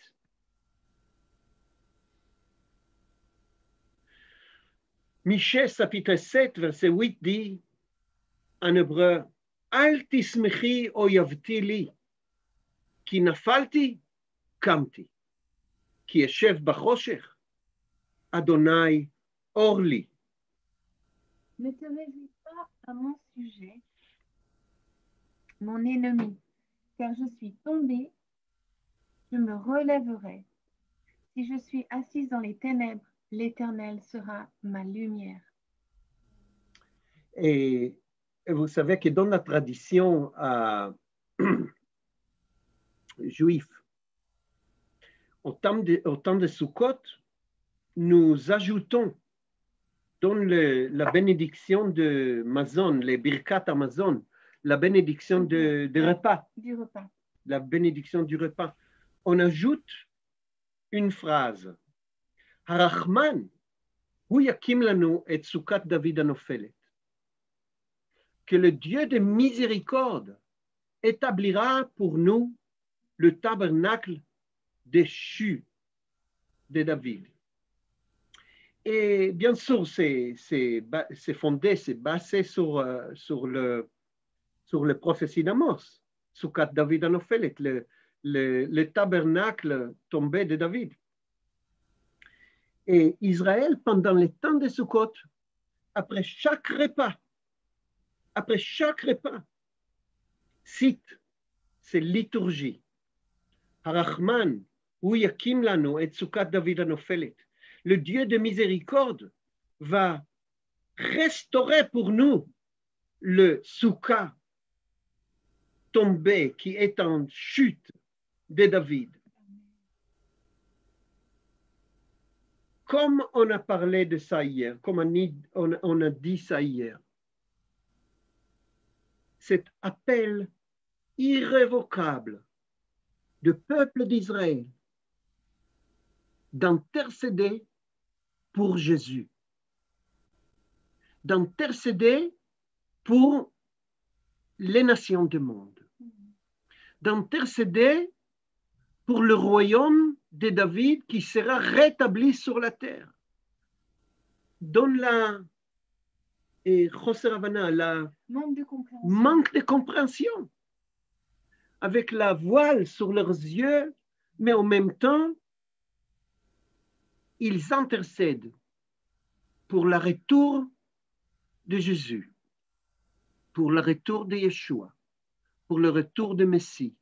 Michée, chapitre 7, verset 8 dit en hébreu, Al tismechi oyavti li, ki nafalti, kamti, ki yeshev bachoshech, Adonai orli. Ne te réjouis pas à mon sujet, mon ennemi, car je suis tombé, je me relèverai. Si je suis assise dans les ténèbres, l'Éternel sera ma lumière. Et vous savez que dans la tradition juive, au temps de Sukkot, nous ajoutons dans la bénédiction de Mazon, les Birkat Amazon, la bénédiction de repas. Du repas. La bénédiction du repas. On ajoute une phrase. Harachman, hu yakim lanu et Sukat David anofelet. Que le Dieu de miséricorde établira pour nous le tabernacle déchu de David. Et bien sûr, c'est fondé, c'est basé sur le prophétie d'Amos, Sukat David anofelet, le tabernacle tombé de David. Et Israël, pendant les temps de Sukkot, après chaque repas, cite ces liturgies. Harachman, hu yakim lanu et Sukat David anofelet. Le Dieu de miséricorde va restaurer pour nous le Souka tombé qui est en chute de David. Comme on a parlé de ça hier, comme on a dit ça hier, cet appel irrévocable du peuple d'Israël d'intercéder pour Jésus, d'intercéder pour les nations du monde, d'intercéder pour le royaume de David qui sera rétabli sur la terre. donne la חוסר הבנה, la Manque de compréhension. manque de compréhension, avec la voile sur leurs yeux, mais en même temps, ils intercèdent pour le retour de Jésus, pour le retour de Yeshua, pour le retour de Messie.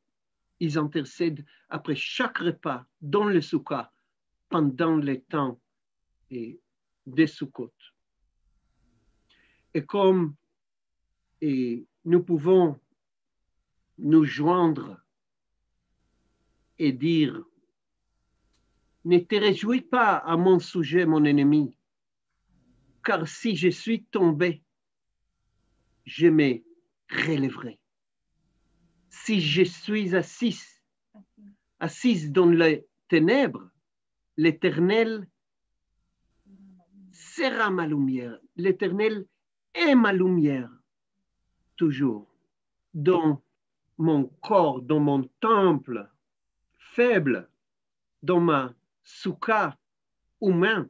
Ils intercèdent après chaque repas dans le Soukha, pendant les temps des Soukhot. Et comme nous pouvons nous joindre et dire, ne te réjouis pas à mon sujet, mon ennemi, car si je suis tombé, je me relèverai. Si je suis assise dans les ténèbres, l'Éternel sera ma lumière. L'Éternel est ma lumière, toujours. Dans mon corps, dans mon temple faible, dans ma soukha humain,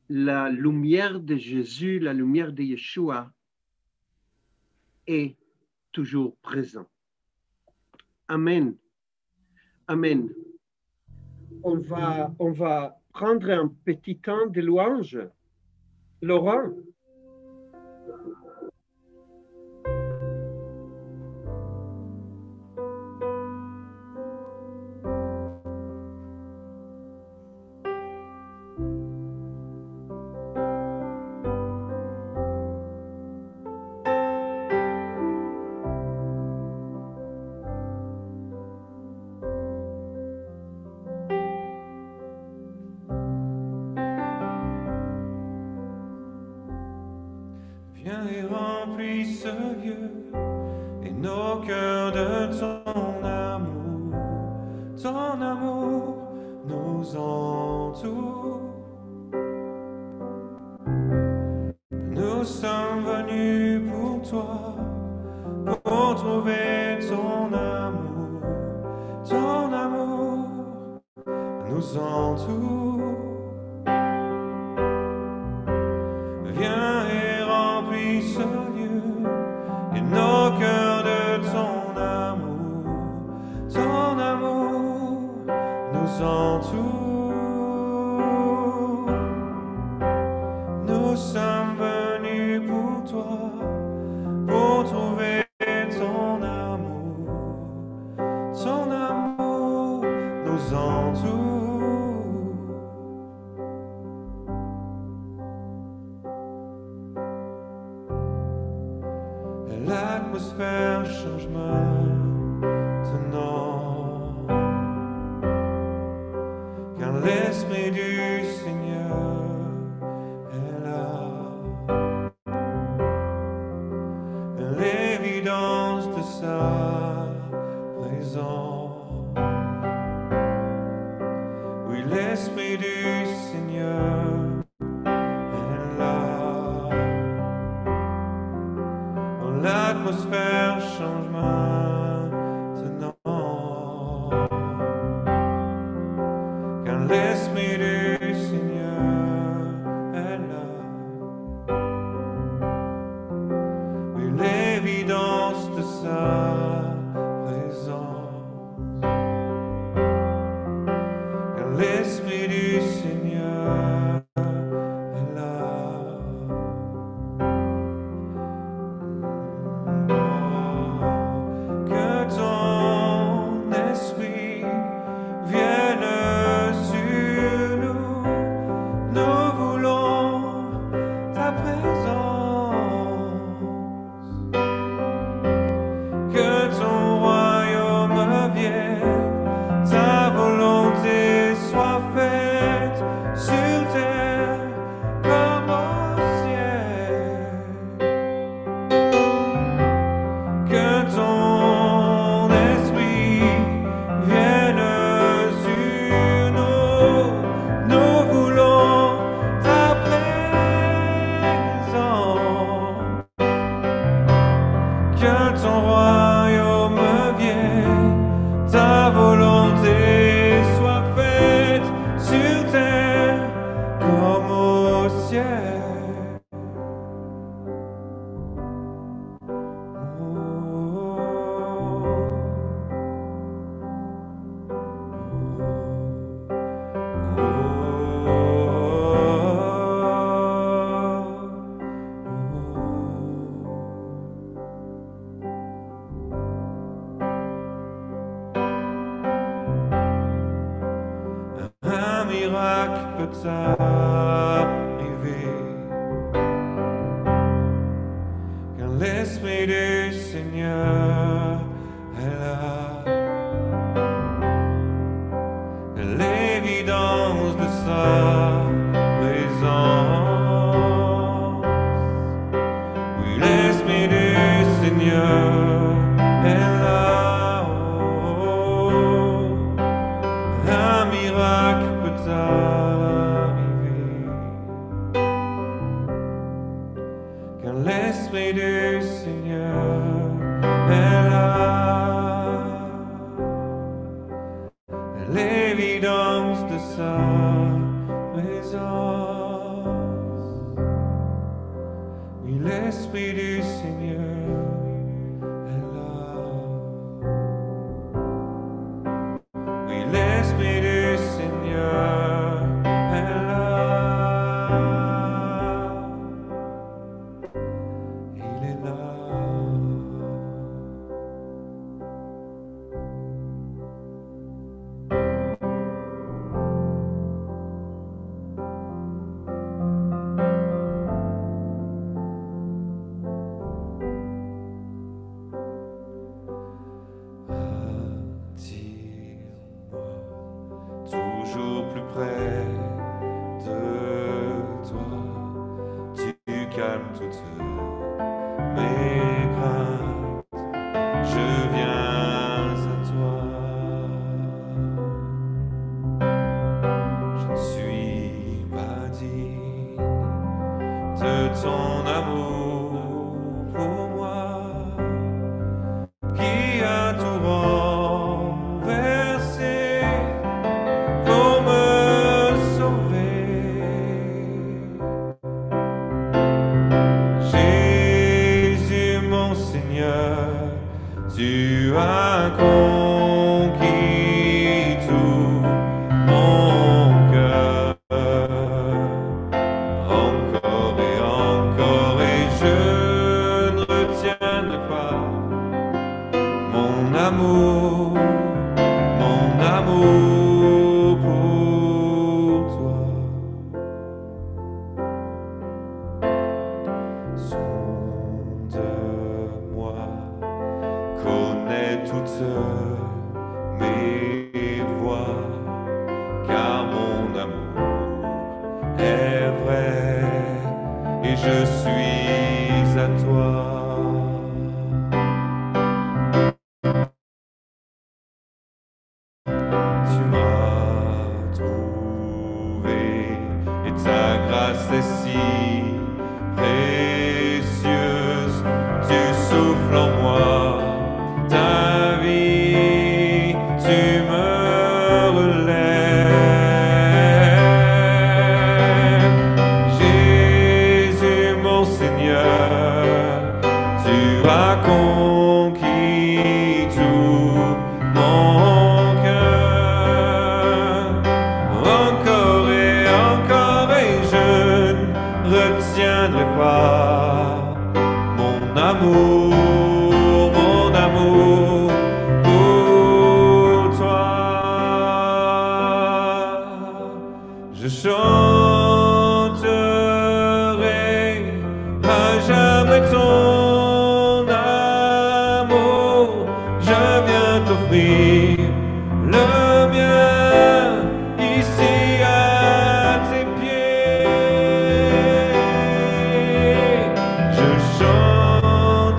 la lumière de Jésus, la lumière de Yeshua est toujours présente. Amen. Amen. On va prendre un petit temps de louange. Laurent. Viens et remplis ce lieu et nos cœurs de ton amour nous entoure. Nous sommes venus pour toi, pour trouver ton amour nous entoure. Viens et remplis ce lieu et nos cœurs de ton amour nous entoure. Nous sommes venus pour toi, pour trouver ton amour nous entoure. L'atmosphère change maintenant, car l'Esprit du Seigneur est là. L'évidence de sa présence, oui, l'Esprit du Seigneur est là. L'atmosphère change maintenant, car l'Esprit du Seigneur est là. Oui, l'évidence de sa présence, car l'Esprit du Seigneur est là. Ton esprit vienne sur nous. ciel. Un miracle peut arriver quand l'Esprit du Seigneur est là. L'évidence de sa présence. Oui, l'Esprit du Seigneur est là. Oh, un miracle peut arriver quand l'Esprit du Seigneur est là. L'évidence de sa présence. Oui, l'Esprit du Seigneur est là. Oui, l'Esprit du Seigneur est là. Il est là. Attire-moi toujours plus près de toi. Tu calmes toutes mes craintes. Je viens à toi. Je ne suis pas digne de ton amour pour moi, qui a tout renversé pour me sauver. Jésus mon Seigneur, tu as conquis tout mon cœur. Encore et je ne retiendrai pas mon amour pour toi. Sonde-moi, connais toutes mes voies, car mon amour est vrai et je suis à toi. Tu m'as trouvé et ta grâce est si précieuse. Tu souffles en moi ta vie, tu me relèves. Jésus mon Seigneur, tu as conquis tout mon cœur. Encore et je ne retiendrai pas mon amour pour toi. Je chanterai à jamais ton amour. Je viens t'offrir le mien ici à tes pieds. Je chanterai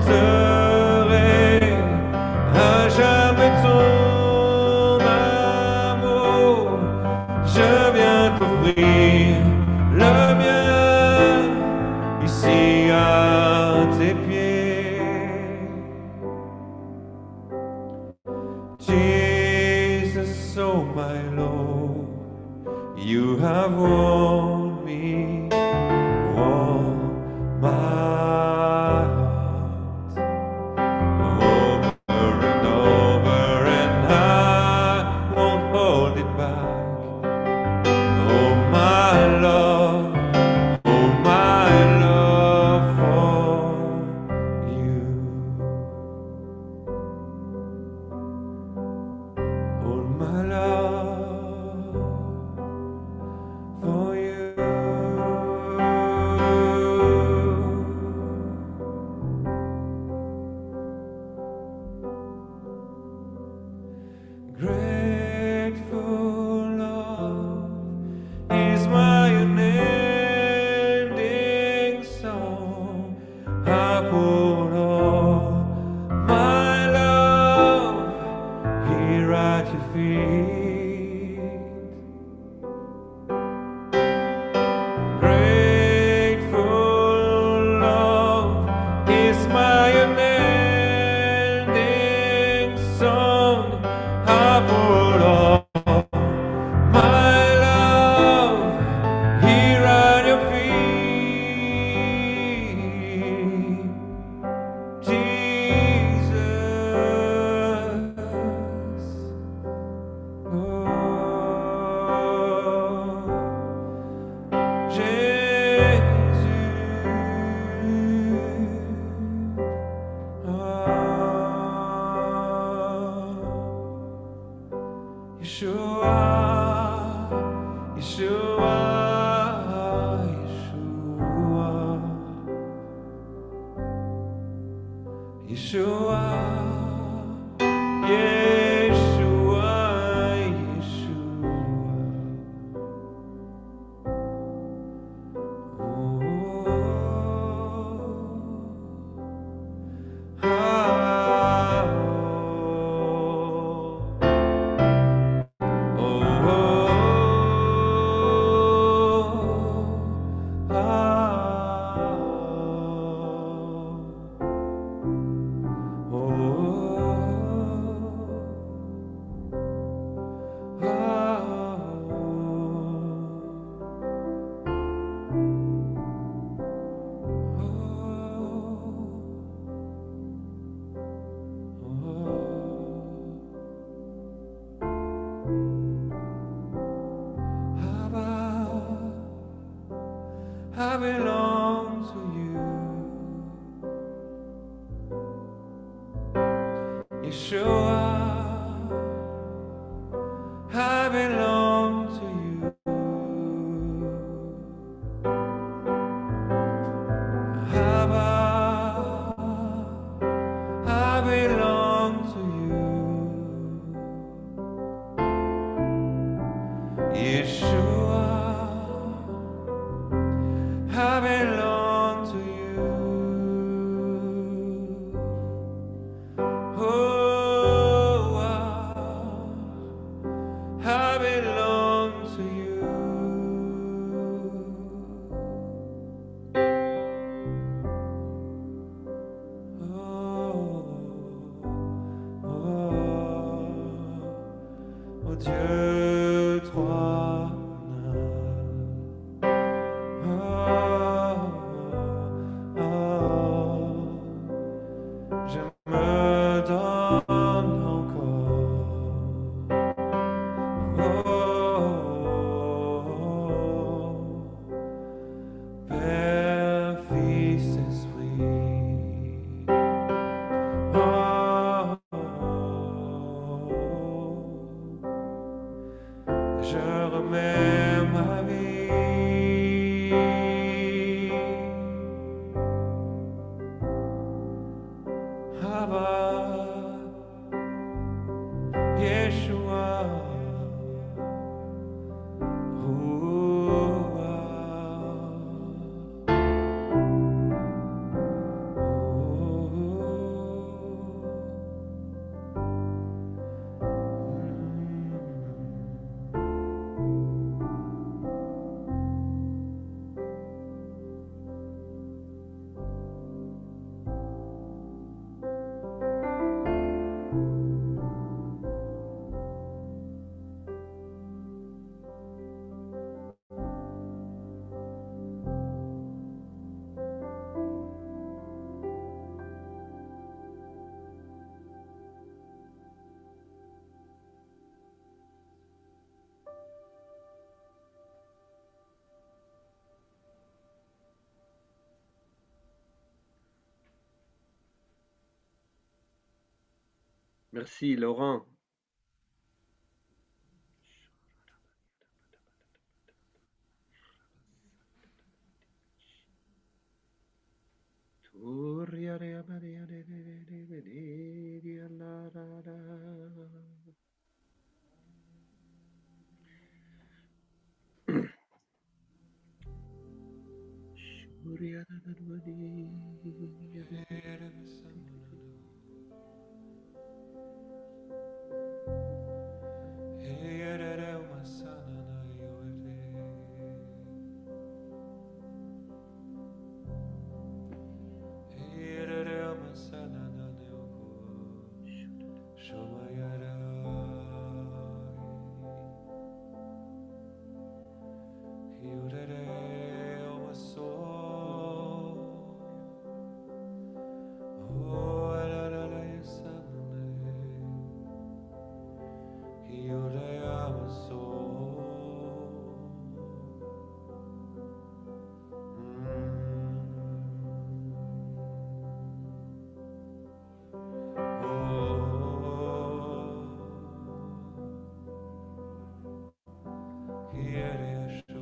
à jamais ton amour. Je viens t'offrir le mien ici à tes pieds. Jesus, oh my Lord, you have won me I belong to you, Yeshua. I belong to you. Abba, I belong to you, Yeshua. I belong to you. Oh, I belong to you. Oh Dieu, toi. Je me donne encore. Père, Fils, Esprit. Je remets ma vie. Abba, Yeshua. Merci, Laurent. Yeshua.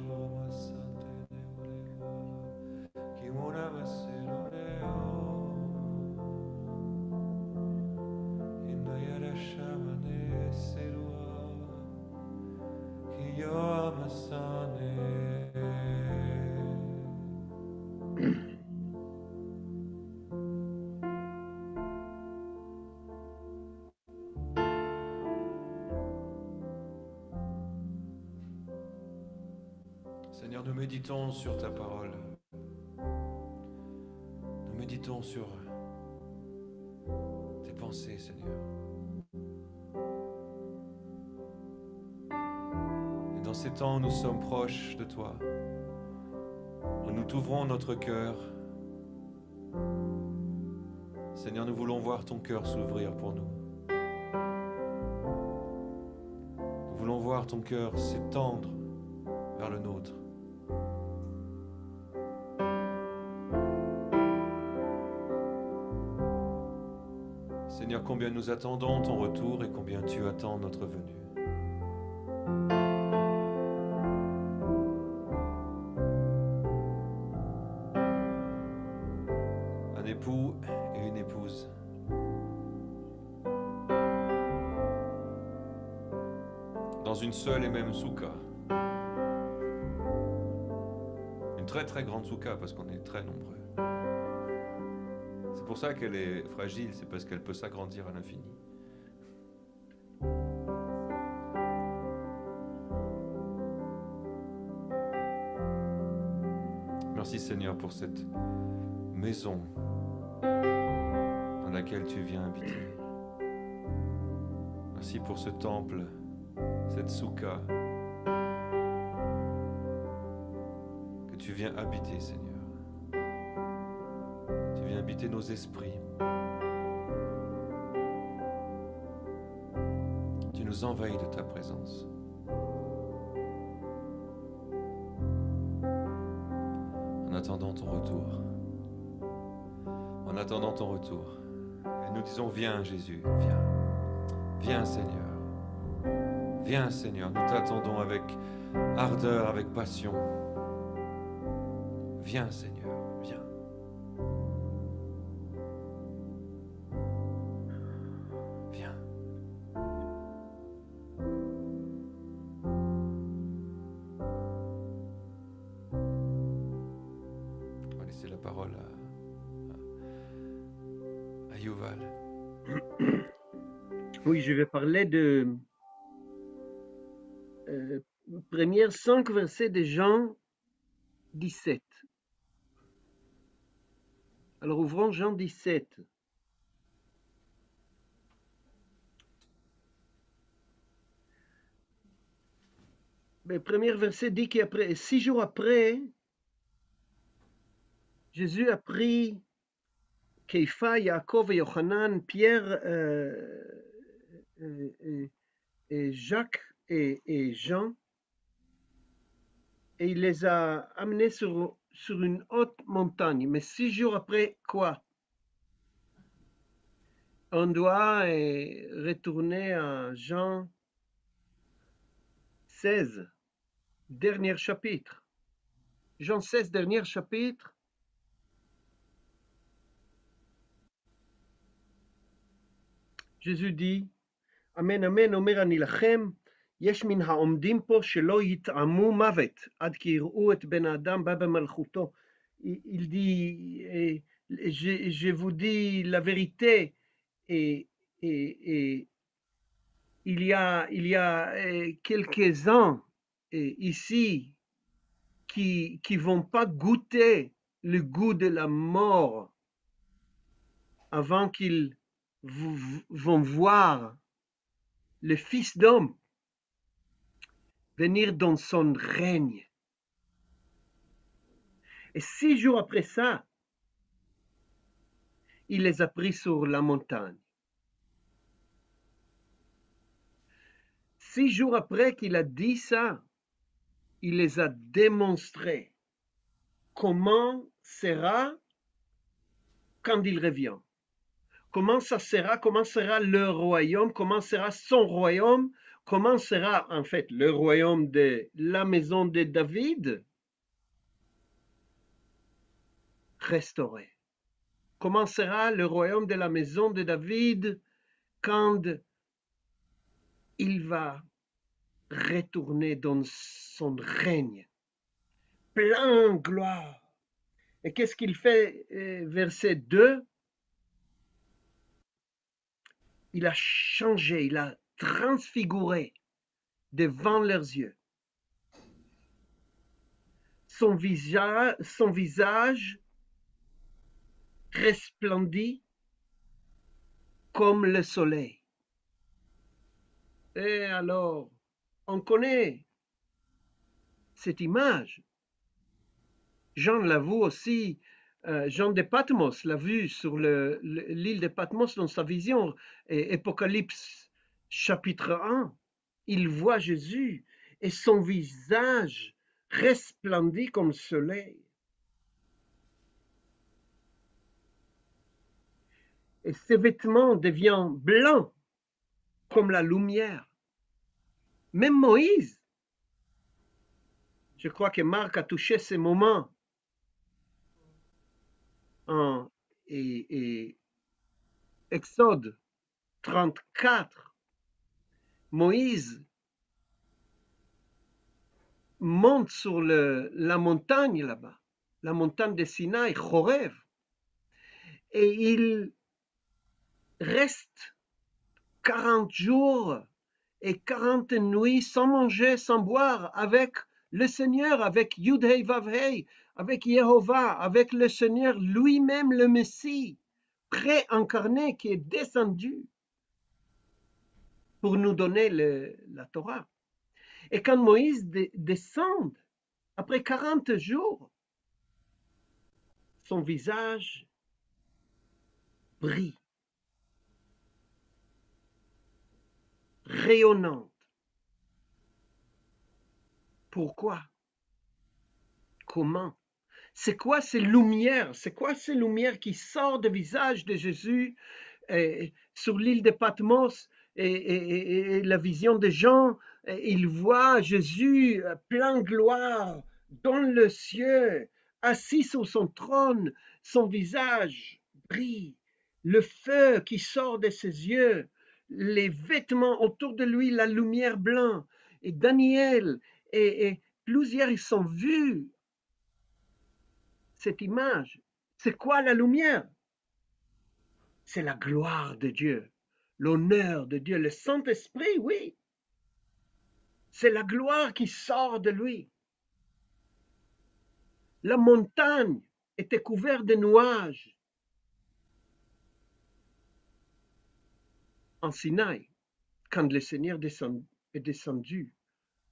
Seigneur, nous méditons sur ta parole. Nous méditons sur tes pensées, Seigneur. Et dans ces temps où nous sommes proches de toi, où nous t'ouvrons notre cœur, Seigneur, nous voulons voir ton cœur s'ouvrir pour nous. Nous voulons voir ton cœur s'étendre vers le nôtre. Seigneur, combien nous attendons ton retour et combien tu attends notre venue. Un époux et une épouse. Dans une seule et même soukha. Une très très grande soukha parce qu'on est très nombreux. C'est pour ça qu'elle est fragile, c'est parce qu'elle peut s'agrandir à l'infini. Merci Seigneur pour cette maison dans laquelle tu viens habiter. Merci pour ce temple, cette soukha que tu viens habiter, Seigneur. Tu viens habiter nos esprits. Tu nous envahis de ta présence. En attendant ton retour. En attendant ton retour. Et nous disons, viens Jésus, viens. Viens Seigneur. Viens Seigneur, nous t'attendons avec ardeur, avec passion. Viens Seigneur, viens. Viens. On va laisser la parole à Yuval. Oui, je vais parler de premières 5 versets de Jean 17. Alors ouvrons Jean 17. Le premier verset dit qu'après 6 jours après, Jésus a pris Keïpha, Yaakov et Yochanan, Pierre et Jacques et Jean, et il les a amenés sur une haute montagne. Mais 6 jours après, quoi? On doit retourner à Jean 16, dernier chapitre. Jean 16, dernier chapitre. Jésus dit, Amen, Amen, Omer ani lachem, יש מן העומדים פה שלא יטעמו מוות, עד כי יראו את בן האדם בא במלכותו. Il dit, je vous dis la vérité, et il y a quelques-uns ici qui vont pas goûter le goût de la mort avant qu'ils vont voir le Fils d'homme venir dans son règne. Et 6 jours après ça, il les a pris sur la montagne. 6 jours après qu'il a dit ça, il les a démontrés comment sera quand il revient. Comment ça sera, comment sera le royaume, comment sera son royaume, comment sera en fait le royaume de la maison de David restauré. Comment sera le royaume de la maison de David quand il va retourner dans son règne, plein de gloire. Et qu'est-ce qu'il fait, verset 2? Il a changé, il a transfiguré devant leurs yeux. son visage resplendit comme le soleil. Et alors, on connaît cette image. Jean l'a vu aussi, Jean de Patmos l'a vu sur l'île de Patmos dans sa vision, Apocalypse chapitre 1. Il voit Jésus et son visage resplendit comme le soleil. Et ses vêtements deviennent blancs comme la lumière. Même Moïse, je crois que Marc a touché ce moment en Exode 34. Moïse monte sur la montagne là-bas, la montagne de Sinaï, Chorev, et il reste 40 jours et 40 nuits sans manger, sans boire, avec le Seigneur, avec Yud-Hei Vav-Hei, avec Jéhovah, avec le Seigneur lui-même, le Messie, pré-incarné qui est descendu pour nous donner la Torah. Et quand Moïse descend, après 40 jours, son visage brille, rayonnante. Pourquoi? Comment? C'est quoi ces lumières? C'est quoi ces lumières qui sortent du visage de Jésus sur l'île de Patmos et la vision de Jean? Il voit Jésus plein de gloire dans le ciel, assis sur son trône, son visage brille, le feu qui sort de ses yeux, les vêtements autour de lui, la lumière blanche. Et Daniel et plusieurs ils sont vus cette image. C'est quoi la lumière? C'est la gloire de Dieu, l'honneur de Dieu, le Saint-Esprit, oui. C'est la gloire qui sort de lui. La montagne était couverte de nuages en Sinaï, quand le Seigneur est descendu,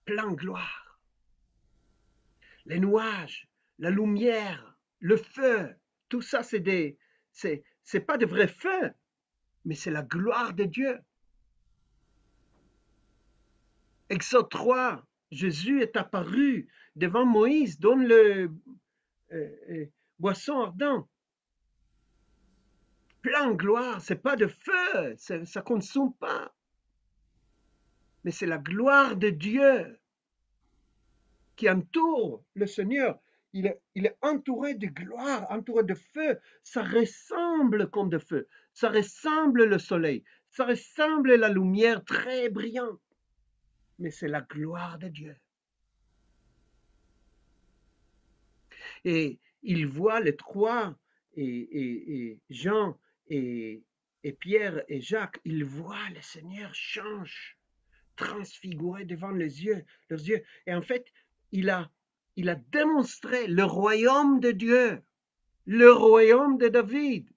plein de gloire. Les nuages, la lumière, le feu, tout ça, c'est pas de vrai feu, mais c'est la gloire de Dieu. Exode 3, Jésus est apparu devant Moïse dans le boisson ardent. Plein de gloire, c'est pas de feu, ça ne consomme pas. Mais c'est la gloire de Dieu qui entoure le Seigneur. Il est entouré de gloire, entouré de feu. Ça ressemble comme de feu. Ça ressemble le soleil. Ça ressemble la lumière très brillante. Mais c'est la gloire de Dieu. Et il voit les trois, et Jean, et Pierre et Jacques, ils voient le Seigneur change, transfiguré devant leurs yeux. Et en fait, il a démontré le royaume de Dieu, le royaume de David,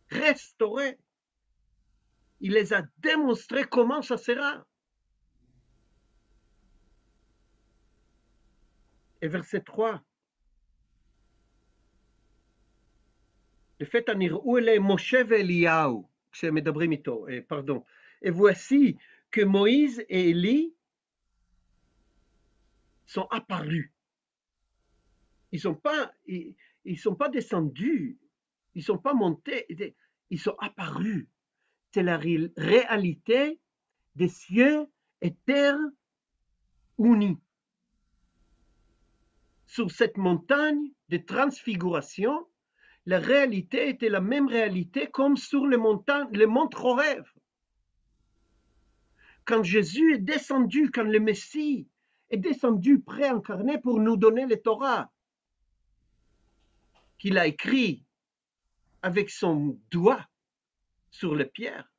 restauré. Il les a démontré comment ça sera. Et verset 3. לפתע נראו אליהם משה ואליהו, כשהם מדברים איתו, pardon. Et voici que Moïse et Élie sont apparus. Ils sont pas descendus, ils sont pas montés, ils sont apparus. C'est la réalité des cieux et terre unis. Sur cette montagne de transfiguration, la réalité était la même réalité comme sur le mont Chorev. Quand Jésus est descendu, quand le Messie est descendu pré-incarné pour nous donner le Torah, qu'il a écrit avec son doigt sur les pierres.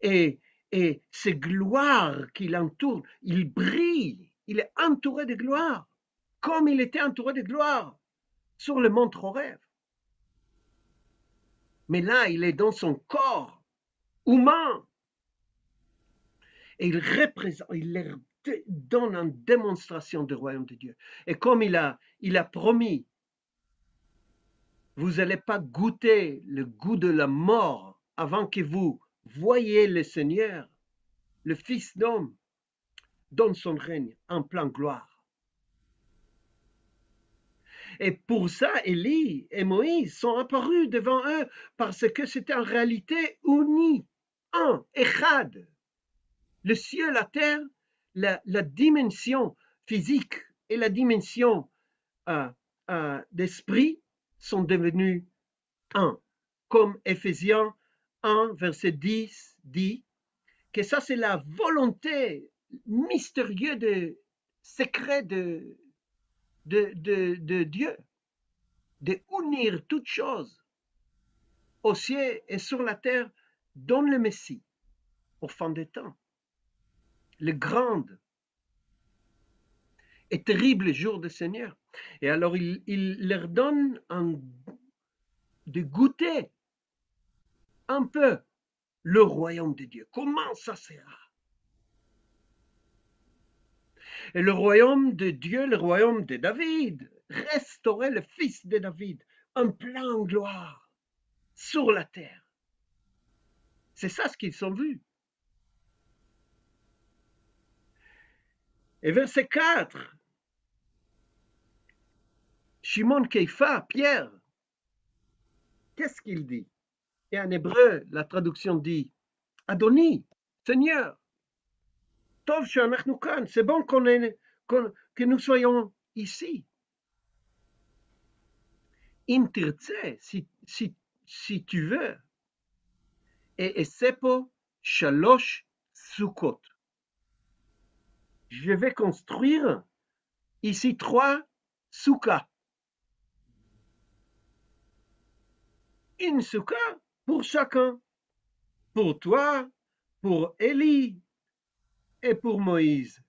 Et et ces gloires qui l'entourent, il brille, il est entouré de gloire, comme il était entouré de gloire sur le mont Horeb. Mais là, il est dans son corps humain. Et il représente, il leur donne une démonstration du royaume de Dieu. Et comme il a promis, vous n'allez pas goûter le goût de la mort avant que vous voyez le Seigneur, le Fils d'homme, dans son règne en pleine gloire. Et pour ça, Élie et Moïse sont apparus devant eux parce que c'était en réalité uni, un, echad. Le ciel, la terre, la dimension physique et la dimension d'esprit sont devenus un. Comme Éphésiens 1, verset 10 dit que ça, c'est la volonté mystérieuse, secret de Dieu, de unir toutes choses au ciel et sur la terre dans le Messie, au fin des temps. Le grand et terrible jour du Seigneur. Et alors, il leur donne de goûter un peu le royaume de Dieu. Comment ça sera? Et le royaume de Dieu, le royaume de David, restaurer le fils de David en pleine gloire sur la terre. C'est ça ce qu'ils ont vu. Et verset 4, Shimon Keïpha, Pierre, qu'est-ce qu'il dit? Et en hébreu, la traduction dit Adoni, Seigneur, Tov she'anachnu kan, c'est bon que nous soyons ici. Im tirtze, si tu veux, et esepo shalosh sukkot. Je vais construire ici 3 soukas. Une souka pour chacun. Pour toi, pour Élie et pour Moïse.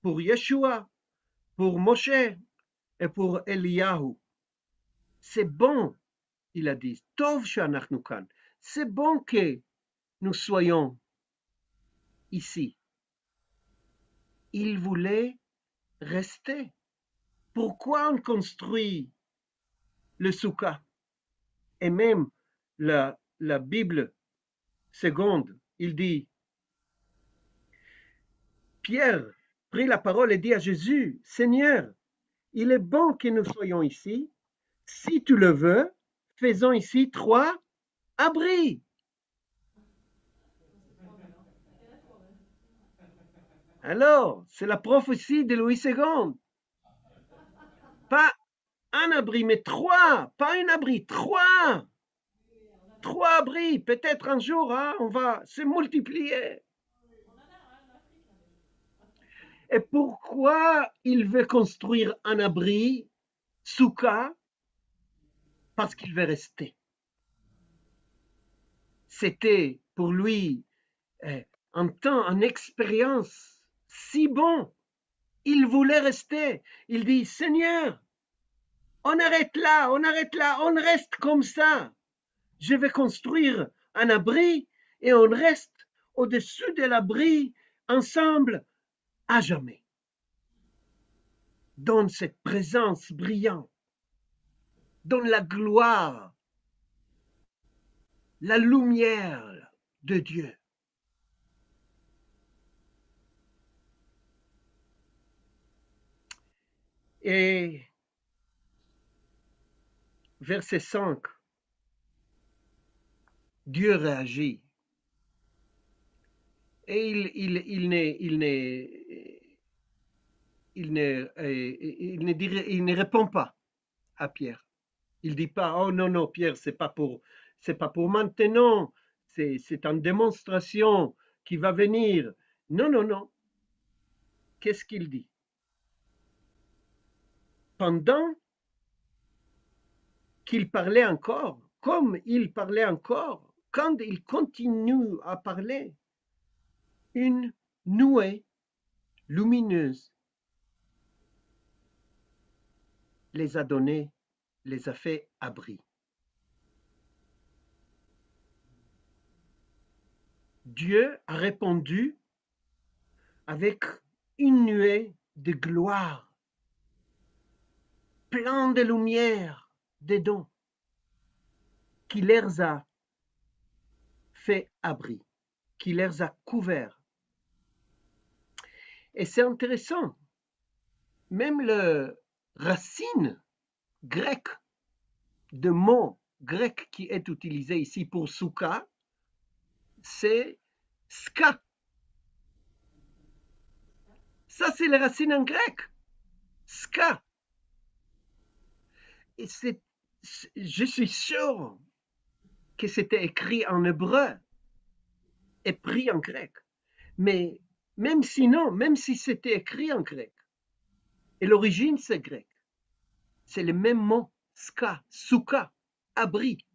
Pour Yeshua, pour Moshe et pour Eliyahu. C'est bon, il a dit. Tov she'anachnu kan. C'est bon que nous soyons ici. Il voulait rester. Pourquoi on construit le souka? Et même la Bible seconde, il dit, Pierre prit la parole et dit à Jésus, Seigneur, il est bon que nous soyons ici. Si tu le veux, faisons ici 3 abris. Alors, c'est la prophétie de Louis II. Pas un abri, mais 3. Pas un abri, 3. 3 abris. Peut-être un jour, on va se multiplier. Et pourquoi il veut construire un abri, souka? Parce qu'il veut rester. C'était pour lui un temps, une expérience si bon. Il voulait rester. Il dit, Seigneur, on arrête là, on reste comme ça. Je vais construire un abri et on reste au-dessus de l'abri ensemble à jamais. Dans cette présence brillante, dans la gloire, la lumière de Dieu. Et verset 5, Dieu réagit. Et il ne répond pas à Pierre. Il ne dit pas, oh non, Pierre, c'est pas pour maintenant, c'est une démonstration qui va venir. Non. Qu'est-ce qu'il dit? Pendant qu'il parlait encore, comme il parlait encore, quand il continue à parler, une nuée lumineuse les a donnés, les a fait abri. Dieu a répondu avec une nuée de gloire, plein de lumière dedans, qui les a fait abri, qui les a couverts. Et c'est intéressant, même la racine grecque de mot grec qui est utilisé ici pour souka, c'est ska. Ça, c'est la racine en grec. Ska. Et je suis sûr que c'était écrit en hébreu et pris en grec. Mais même sinon, même si c'était écrit en grec, et l'origine c'est grec, c'est le même mot, ska, souka, abri,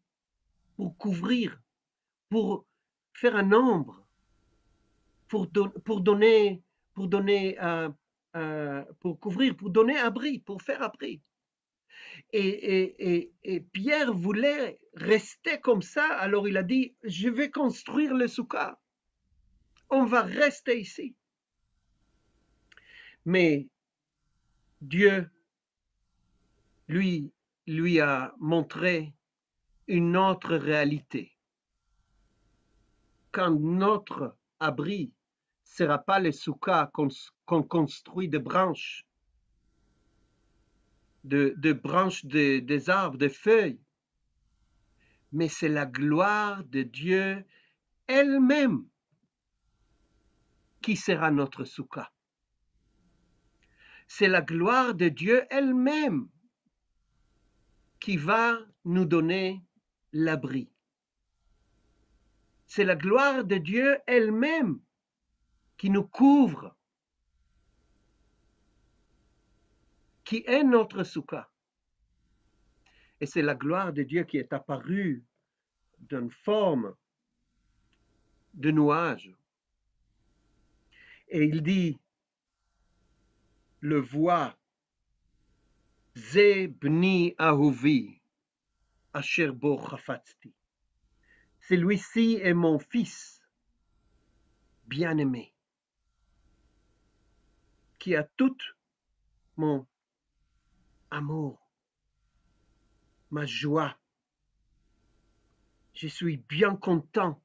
pour couvrir, pour faire un ombre, pour donner, pour couvrir, pour donner abri, pour faire abri. Et Pierre voulait rester comme ça, alors il a dit, je vais construire le souka. On va rester ici. Mais Dieu lui a montré une autre réalité. Quand notre abri ne sera pas le souka qu'on construit de branches, de branches des arbres, des feuilles, mais c'est la gloire de Dieu elle-même qui sera notre souka. C'est la gloire de Dieu elle-même qui va nous donner l'abri. C'est la gloire de Dieu elle-même qui nous couvre, qui est notre souka. Et c'est la gloire de Dieu qui est apparue d'une forme de nuage. Et il dit, le voix, Ze bni ahuvi, asher bo chafatzti. Celui-ci est mon fils bien-aimé, qui a tout mon amour, ma joie. Je suis bien content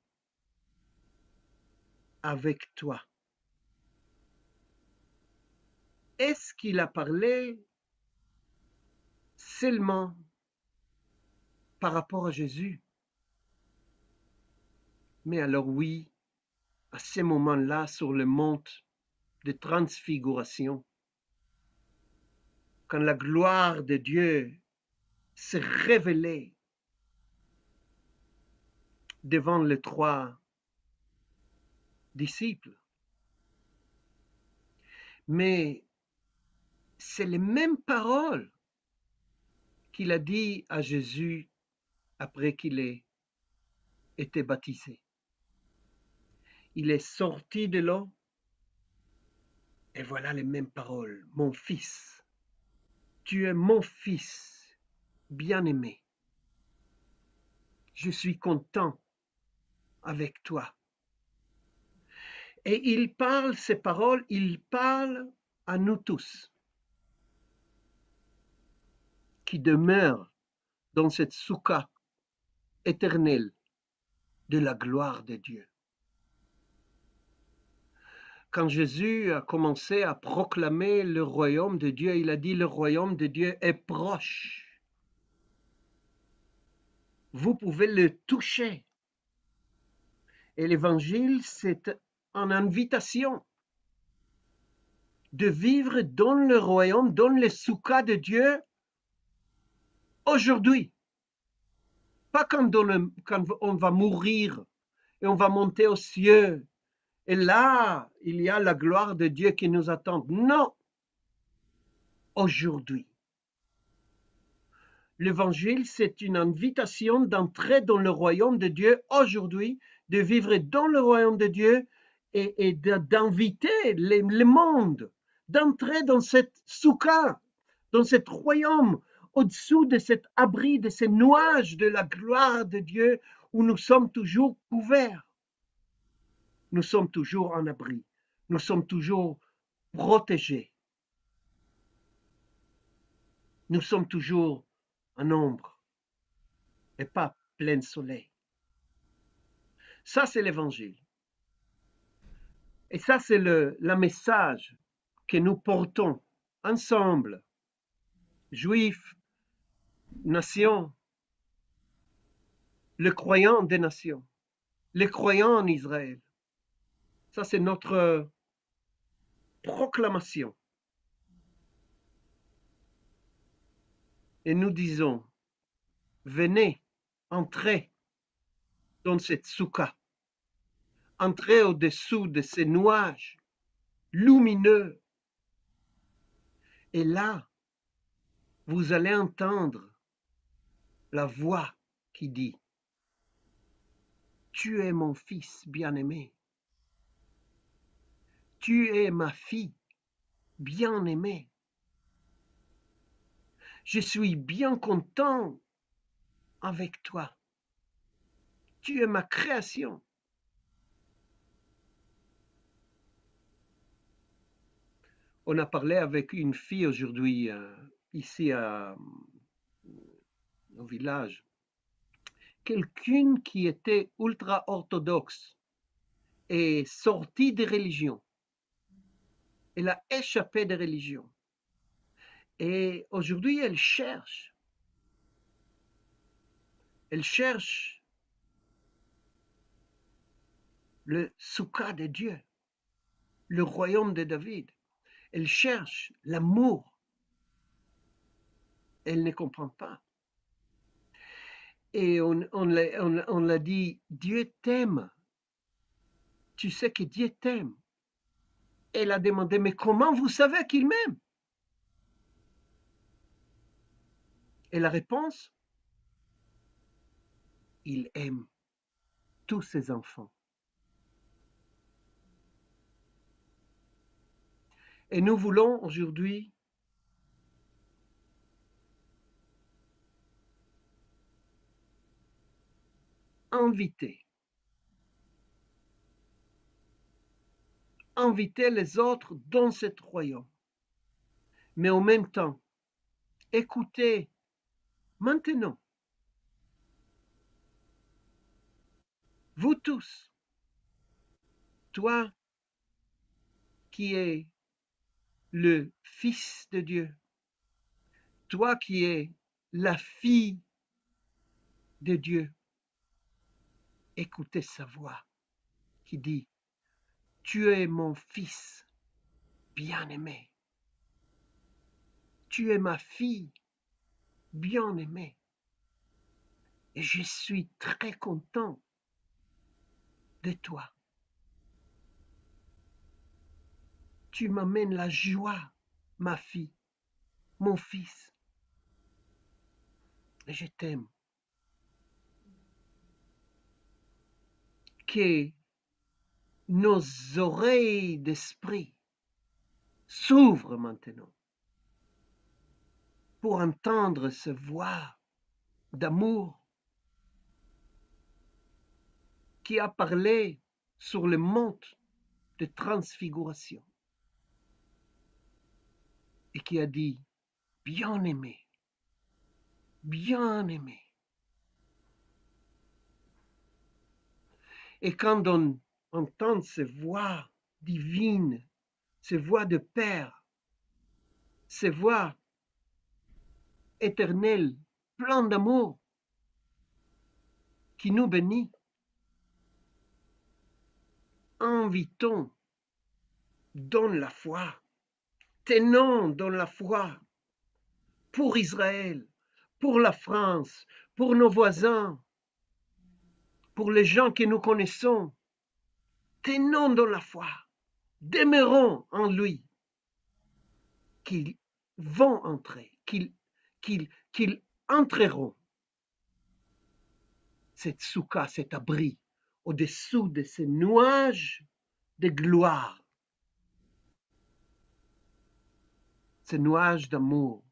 avec toi. Est-ce qu'il a parlé seulement par rapport à Jésus? Mais alors oui, à ce moment-là, sur le mont de transfiguration, quand la gloire de Dieu s'est révélée devant les 3 disciples. Mais c'est les mêmes paroles qu'il a dit à Jésus après qu'il ait été baptisé. Il est sorti de l'eau et voilà les mêmes paroles. Mon fils, tu es mon fils bien-aimé. Je suis content avec toi. Et il parle ces paroles, il parle à nous tous qui demeurent dans cette souka éternelle de la gloire de Dieu. Quand Jésus a commencé à proclamer le royaume de Dieu, il a dit le royaume de Dieu est proche. Vous pouvez le toucher. Et l'évangile, c'est une invitation de vivre dans le royaume, dans le souka de Dieu aujourd'hui. Pas quand on va mourir et on va monter aux cieux. Et là, il y a la gloire de Dieu qui nous attend. Non, aujourd'hui. L'évangile, c'est une invitation d'entrer dans le royaume de Dieu aujourd'hui, de vivre dans le royaume de Dieu et d'inviter le monde, d'entrer dans cette soukha, dans cet royaume, au-dessous de cet abri, de ces nuages de la gloire de Dieu, où nous sommes toujours couverts. Nous sommes toujours en abri. Nous sommes toujours protégés. Nous sommes toujours en ombre et pas plein soleil. Ça, c'est l'évangile. Et ça, c'est le message que nous portons ensemble, juifs, nations, le croyant des nations, les croyants en Israël. Ça, c'est notre proclamation. Et nous disons, venez, entrez dans cette soukha, entrez au-dessous de ces nuages lumineux. Et là, vous allez entendre la voix qui dit, tu es mon fils bien-aimé, tu es ma fille bien-aimée. Je suis bien content avec toi. Tu es ma création. On a parlé avec une fille aujourd'hui, ici au village. Quelqu'un qui était ultra-orthodoxe est sorti des religions. Elle a échappé des religions. Et aujourd'hui, elle cherche le soukha de Dieu, le royaume de David. Elle cherche l'amour. Elle ne comprend pas. Et on l'a dit, Dieu t'aime. Tu sais que Dieu t'aime. Elle a demandé, mais comment vous savez qu'il m'aime? Et la réponse, il aime tous ses enfants. Et nous voulons aujourd'hui inviter les autres dans ce royaume. Mais en même temps, écoutez maintenant, vous tous, toi qui es le Fils de Dieu, toi qui es la fille de Dieu, écoutez sa voix qui dit, tu es mon fils bien-aimé, tu es ma fille bien-aimée, et je suis très content de toi. Tu m'amènes la joie, ma fille, mon fils, et je t'aime. Que nos oreilles d'esprit s'ouvrent maintenant pour entendre ce voix d'amour qui a parlé sur le mont de transfiguration et qui a dit, bien-aimé, bien-aimé. Et quand on entend ces voix divines, ces voix de Père, ces voix éternelles, pleines d'amour, qui nous bénit, invitons dans la foi, tenons dans la foi pour Israël, pour la France, pour nos voisins, pour les gens que nous connaissons. Tenons dans la foi, demeurons en lui, qu'ils vont entrer, qu'ils entreront. Cette soukha, cet abri, au-dessous de ces nuages de gloire, ce nuage d'amour,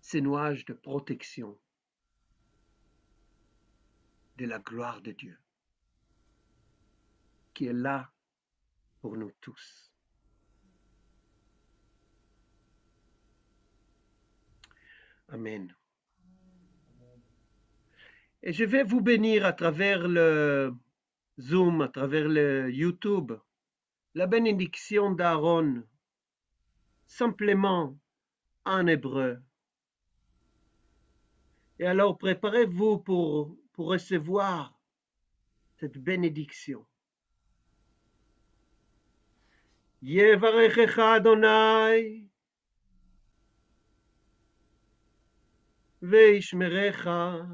ce nuage de protection, de la gloire de Dieu, qui est là pour nous tous. Amen. Et je vais vous bénir à travers le Zoom, à travers le YouTube, la bénédiction d'Aaron, simplement en hébreu. Et alors préparez-vous pour recevoir cette bénédiction. Yevarechecha Adonai veishmerecha.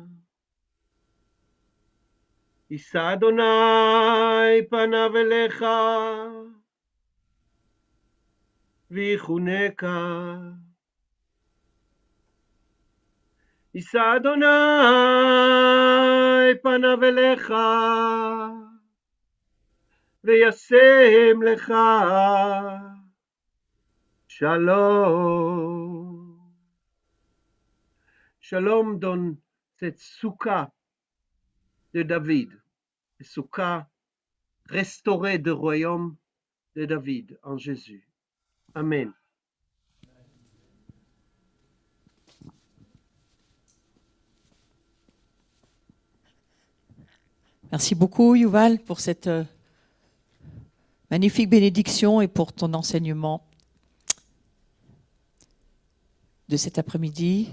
Issa Adonai panav elecha vichuneka. Issa Adonai panav elecha וישם לך Shalom. Shalom donne cette soukha de David, cette soukha restaurée du royaume de David en Jésus. Amen. Merci beaucoup, Yuval, pour cette magnifique bénédiction et pour ton enseignement de cet après-midi.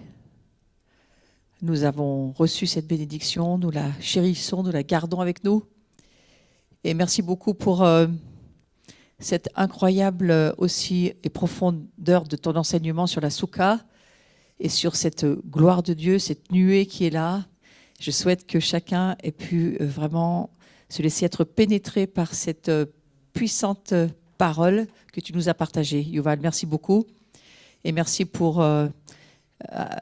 Nous avons reçu cette bénédiction, nous la chérissons, nous la gardons avec nous. Et merci beaucoup pour cette incroyable aussi et profondeur de ton enseignement sur la soukha et sur cette gloire de Dieu, cette nuée qui est là. Je souhaite que chacun ait pu vraiment se laisser être pénétré par cette puissante parole que tu nous as partagée. Yuval, merci beaucoup. Et merci pour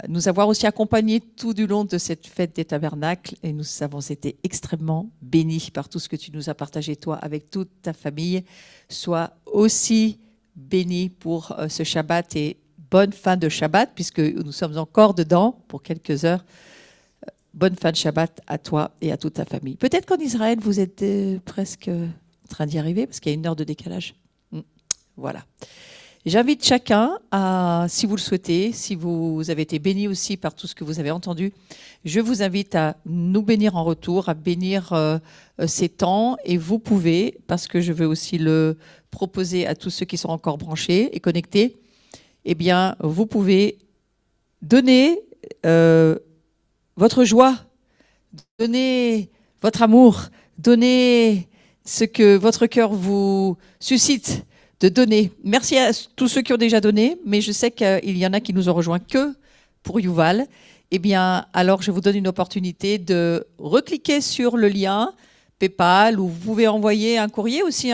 nous avoir aussi accompagnés tout du long de cette fête des tabernacles. Et nous avons été extrêmement bénis par tout ce que tu nous as partagé, toi, avec toute ta famille. Sois aussi béni pour ce Shabbat et bonne fin de Shabbat, puisque nous sommes encore dedans pour quelques heures. Bonne fin de Shabbat à toi et à toute ta famille. Peut-être qu'en Israël, vous êtes presque en train d'y arriver, parce qu'il y a une heure de décalage. Voilà. J'invite chacun à, si vous le souhaitez, si vous avez été béni aussi par tout ce que vous avez entendu, je vous invite à nous bénir en retour, à bénir ces temps. Et vous pouvez, parce que je veux aussi le proposer à tous ceux qui sont encore branchés et connectés, eh bien, vous pouvez donner votre joie, donner votre amour, donner ce que votre cœur vous suscite de donner. Merci à tous ceux qui ont déjà donné, mais je sais qu'il y en a qui nous ont rejoints que pour Yuval. Eh bien, alors je vous donne une opportunité de recliquer sur le lien PayPal, ou vous pouvez envoyer un courrier aussi,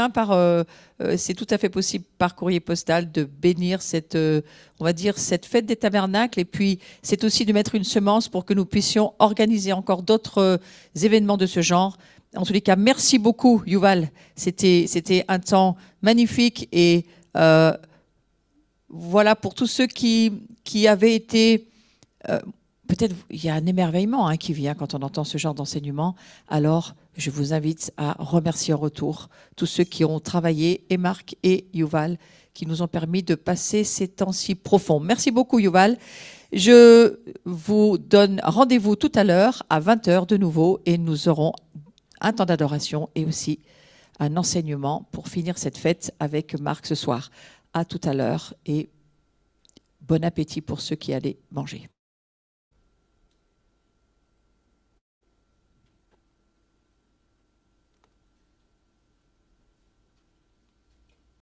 c'est tout à fait possible par courrier postal de bénir cette, on va dire, cette fête des tabernacles. Et puis, c'est aussi de mettre une semence pour que nous puissions organiser encore d'autres événements de ce genre. En tous les cas, merci beaucoup, Yuval. C'était un temps magnifique. Et voilà, pour tous ceux qui avaient été... peut-être il y a un émerveillement qui vient quand on entend ce genre d'enseignement. Alors, je vous invite à remercier en retour tous ceux qui ont travaillé, et Marc et Yuval, qui nous ont permis de passer ces temps si profonds. Merci beaucoup, Yuval. Je vous donne rendez-vous tout à l'heure à 20h de nouveau, et nous aurons un temps d'adoration et aussi un enseignement pour finir cette fête avec Marc ce soir. À tout à l'heure et bon appétit pour ceux qui allaient manger.